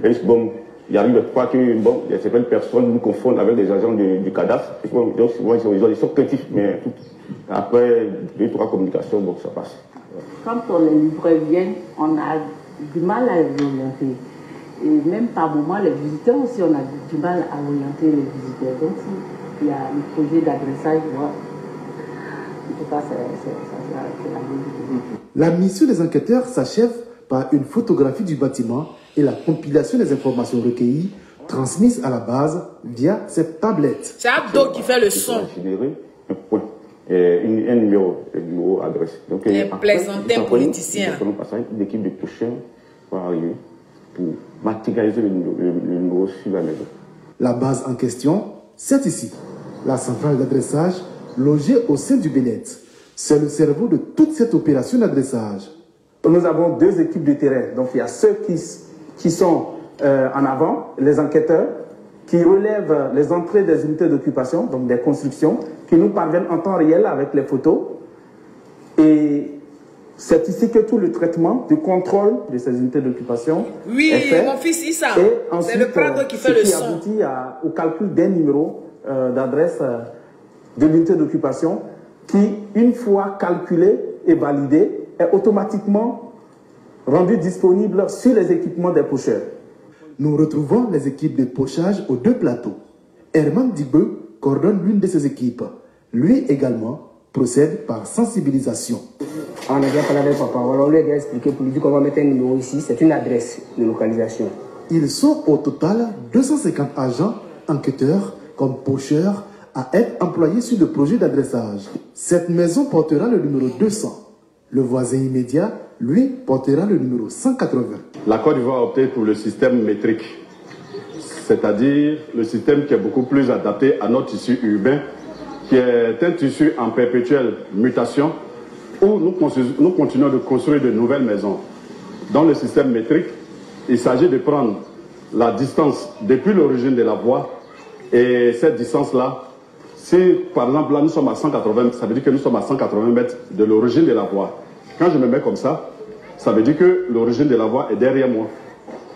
Et bon, il arrive pas que bon, certaines personnes nous confondent avec des agents du cadastre. Donc souvent, ils sont craintifs, mais après 2-3 communications, bon, ça passe. Quand les livreurs viennent, on a du mal à les orienter. Et même par moment, les visiteurs aussi, on a du mal à orienter les visiteurs. Donc, s'il y a le projet d'adressage, en tout cas, c'est la logique. La mission des enquêteurs s'achève par une photographie du bâtiment et la compilation des informations recueillies transmises à la base via cette tablette. C'est Abdo qui fait le son. Un numéro adresse. Donc, les plaisantins politiciens. Une équipe de prochains va arriver pour matérialiser le numéro sur la maison. La base en question, c'est ici, la centrale d'adressage logée au sein du Bénet. C'est le cerveau de toute cette opération d'adressage. Nous avons 2 équipes de terrain. Donc il y a ceux qui sont en avant les enquêteurs qui relèvent les entrées des unités d'occupation, donc des constructions, qui nous parviennent en temps réel avec les photos. Et c'est ici que tout le traitement du contrôle de ces unités d'occupation est fait. Mon fils Issa, c'est le prêtre qui fait le son. Aboutit au calcul des numéros d'adresse de l'unité d'occupation qui, une fois calculé et validé, est automatiquement rendu disponible sur les équipements des pocheurs. Nous retrouvons les équipes de pochage aux 2 plateaux. Herman Dibeu coordonne l'une de ces équipes. Lui également procède par sensibilisation. On a déjà parlé avec papa, on lui a déjà expliqué pour lui dire qu'on va mettre un numéro ici, c'est une adresse de localisation. Ils sont au total 250 agents, enquêteurs, comme pocheurs, à être employés sur le projet d'adressage. Cette maison portera le numéro 200. Le voisin immédiat, lui, portera le numéro 180. La Côte d'Ivoire a opté pour le système métrique, c'est-à-dire le système qui est beaucoup plus adapté à notre tissu urbain, qui est un tissu en perpétuelle mutation, où nous continuons de construire de nouvelles maisons. Dans le système métrique, il s'agit de prendre la distance depuis l'origine de la voie, et cette distance-là, si par exemple là nous sommes à 180, ça veut dire que nous sommes à 180 mètres de l'origine de la voie. Quand je me mets comme ça veut dire que l'origine de la voie est derrière moi.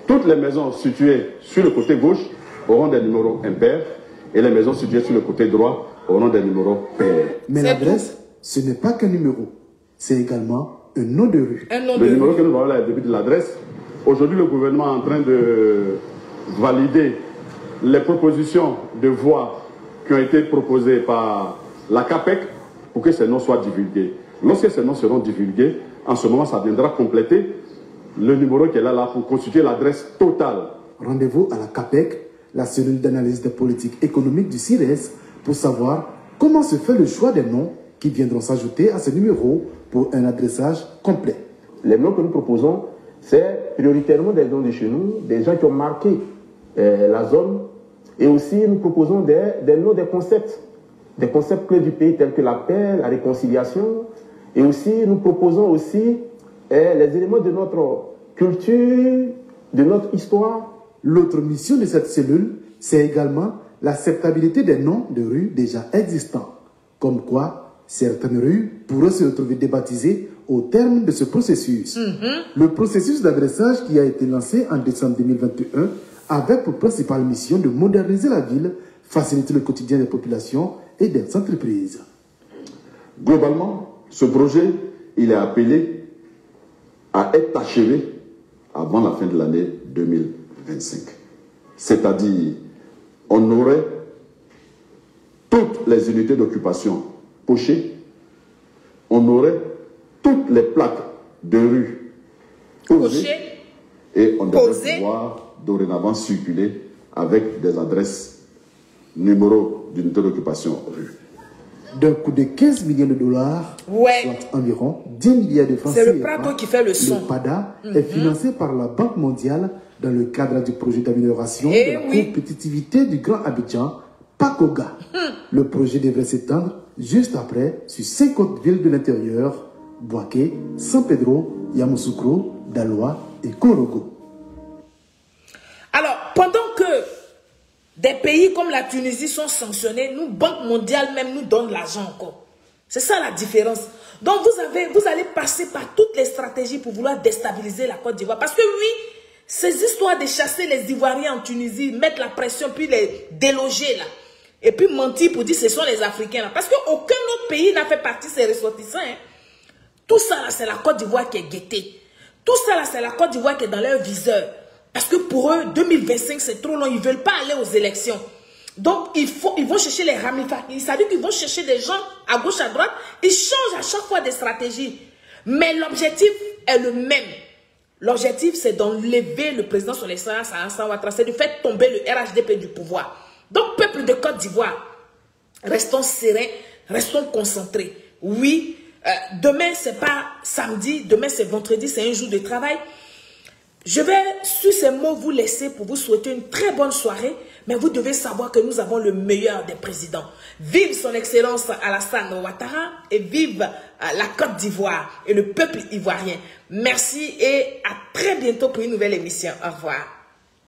Toutes les maisons situées sur le côté gauche auront des numéros impairs et les maisons situées sur le côté droit auront des numéros pairs. Mais l'adresse, ce n'est pas qu'un numéro, c'est également un nom de rue. Le numéro que nous avons là est le début de l'adresse. Aujourd'hui, le gouvernement est en train de valider les propositions de voies qui ont été proposées par la CAPEC pour que ces noms soient divulgués. Lorsque ces noms seront divulgués, en ce moment, ça viendra compléter le numéro qui est là pour constituer l'adresse totale. Rendez-vous à la CAPEC, la cellule d'analyse des politiques économiques du CIRES, pour savoir comment se fait le choix des noms qui viendront s'ajouter à ces numéros pour un adressage complet. Les noms que nous proposons, c'est prioritairement des noms de chez nous, des gens qui ont marqué la zone. Et aussi, nous proposons des noms des concepts clés du pays tels que la paix, la réconciliation. Et aussi, nous proposons aussi les éléments de notre culture, de notre histoire. L'autre mission de cette cellule, c'est également l'acceptabilité des noms de rues déjà existants. Comme quoi, certaines rues pourraient se retrouver débaptisées au terme de ce processus. Le processus d'adressage qui a été lancé en décembre 2021 avait pour principale mission de moderniser la ville, faciliter le quotidien des populations et des entreprises. Globalement, ce projet, il est appelé à être achevé avant la fin de l'année 2025. C'est-à-dire, on aurait toutes les unités d'occupation pochées, on aurait toutes les plaques de rue posées, et on devrait pouvoir dorénavant circuler avec des adresses, numéros d'unité d'occupation rue. D'un coût de 15 millions de dollars, soit environ 10 milliards de francs CFA, c'est le Prado qui fait le son. Le PADA est financé par la Banque mondiale dans le cadre du projet d'amélioration de la compétitivité du Grand Abidjan, PACOGA. Le projet devrait s'étendre juste après sur 50 villes de l'intérieur, Boaké, San Pedro, Yamoussoukro, Daloa et Korogo. Alors, pendant que des pays comme la Tunisie sont sanctionnés, nous, Banque mondiale même, nous donne l'argent encore. C'est ça la différence. Donc, vous allez passer par toutes les stratégies pour vouloir déstabiliser la Côte d'Ivoire. Parce que oui, ces histoires de chasser les Ivoiriens en Tunisie, mettre la pression, puis les déloger là, et puis mentir pour dire que ce sont les Africains là. Parce qu'aucun autre pays n'a fait partie de ces ressortissants. Hein. Tout ça là, c'est la Côte d'Ivoire qui est guettée. Tout ça là, c'est la Côte d'Ivoire qui est dans leur viseur. Parce que pour eux, 2025, c'est trop long. Ils ne veulent pas aller aux élections. Donc, ils vont chercher les ramifications. Ça veut dire qu'ils vont chercher des gens à gauche, à droite. Ils changent à chaque fois des stratégies. Mais l'objectif est le même. L'objectif, c'est d'enlever le président son excellence à Alassane Ouattara. C'est de faire tomber le RHDP du pouvoir. Donc, peuple de Côte d'Ivoire, restons sereins, restons concentrés. Oui, demain, ce n'est pas samedi. Demain, c'est vendredi. C'est un jour de travail. Je vais, sur ces mots, vous laisser pour vous souhaiter une très bonne soirée. Mais vous devez savoir que nous avons le meilleur des présidents. Vive son excellence Alassane Ouattara et vive la Côte d'Ivoire et le peuple ivoirien. Merci et à très bientôt pour une nouvelle émission. Au revoir.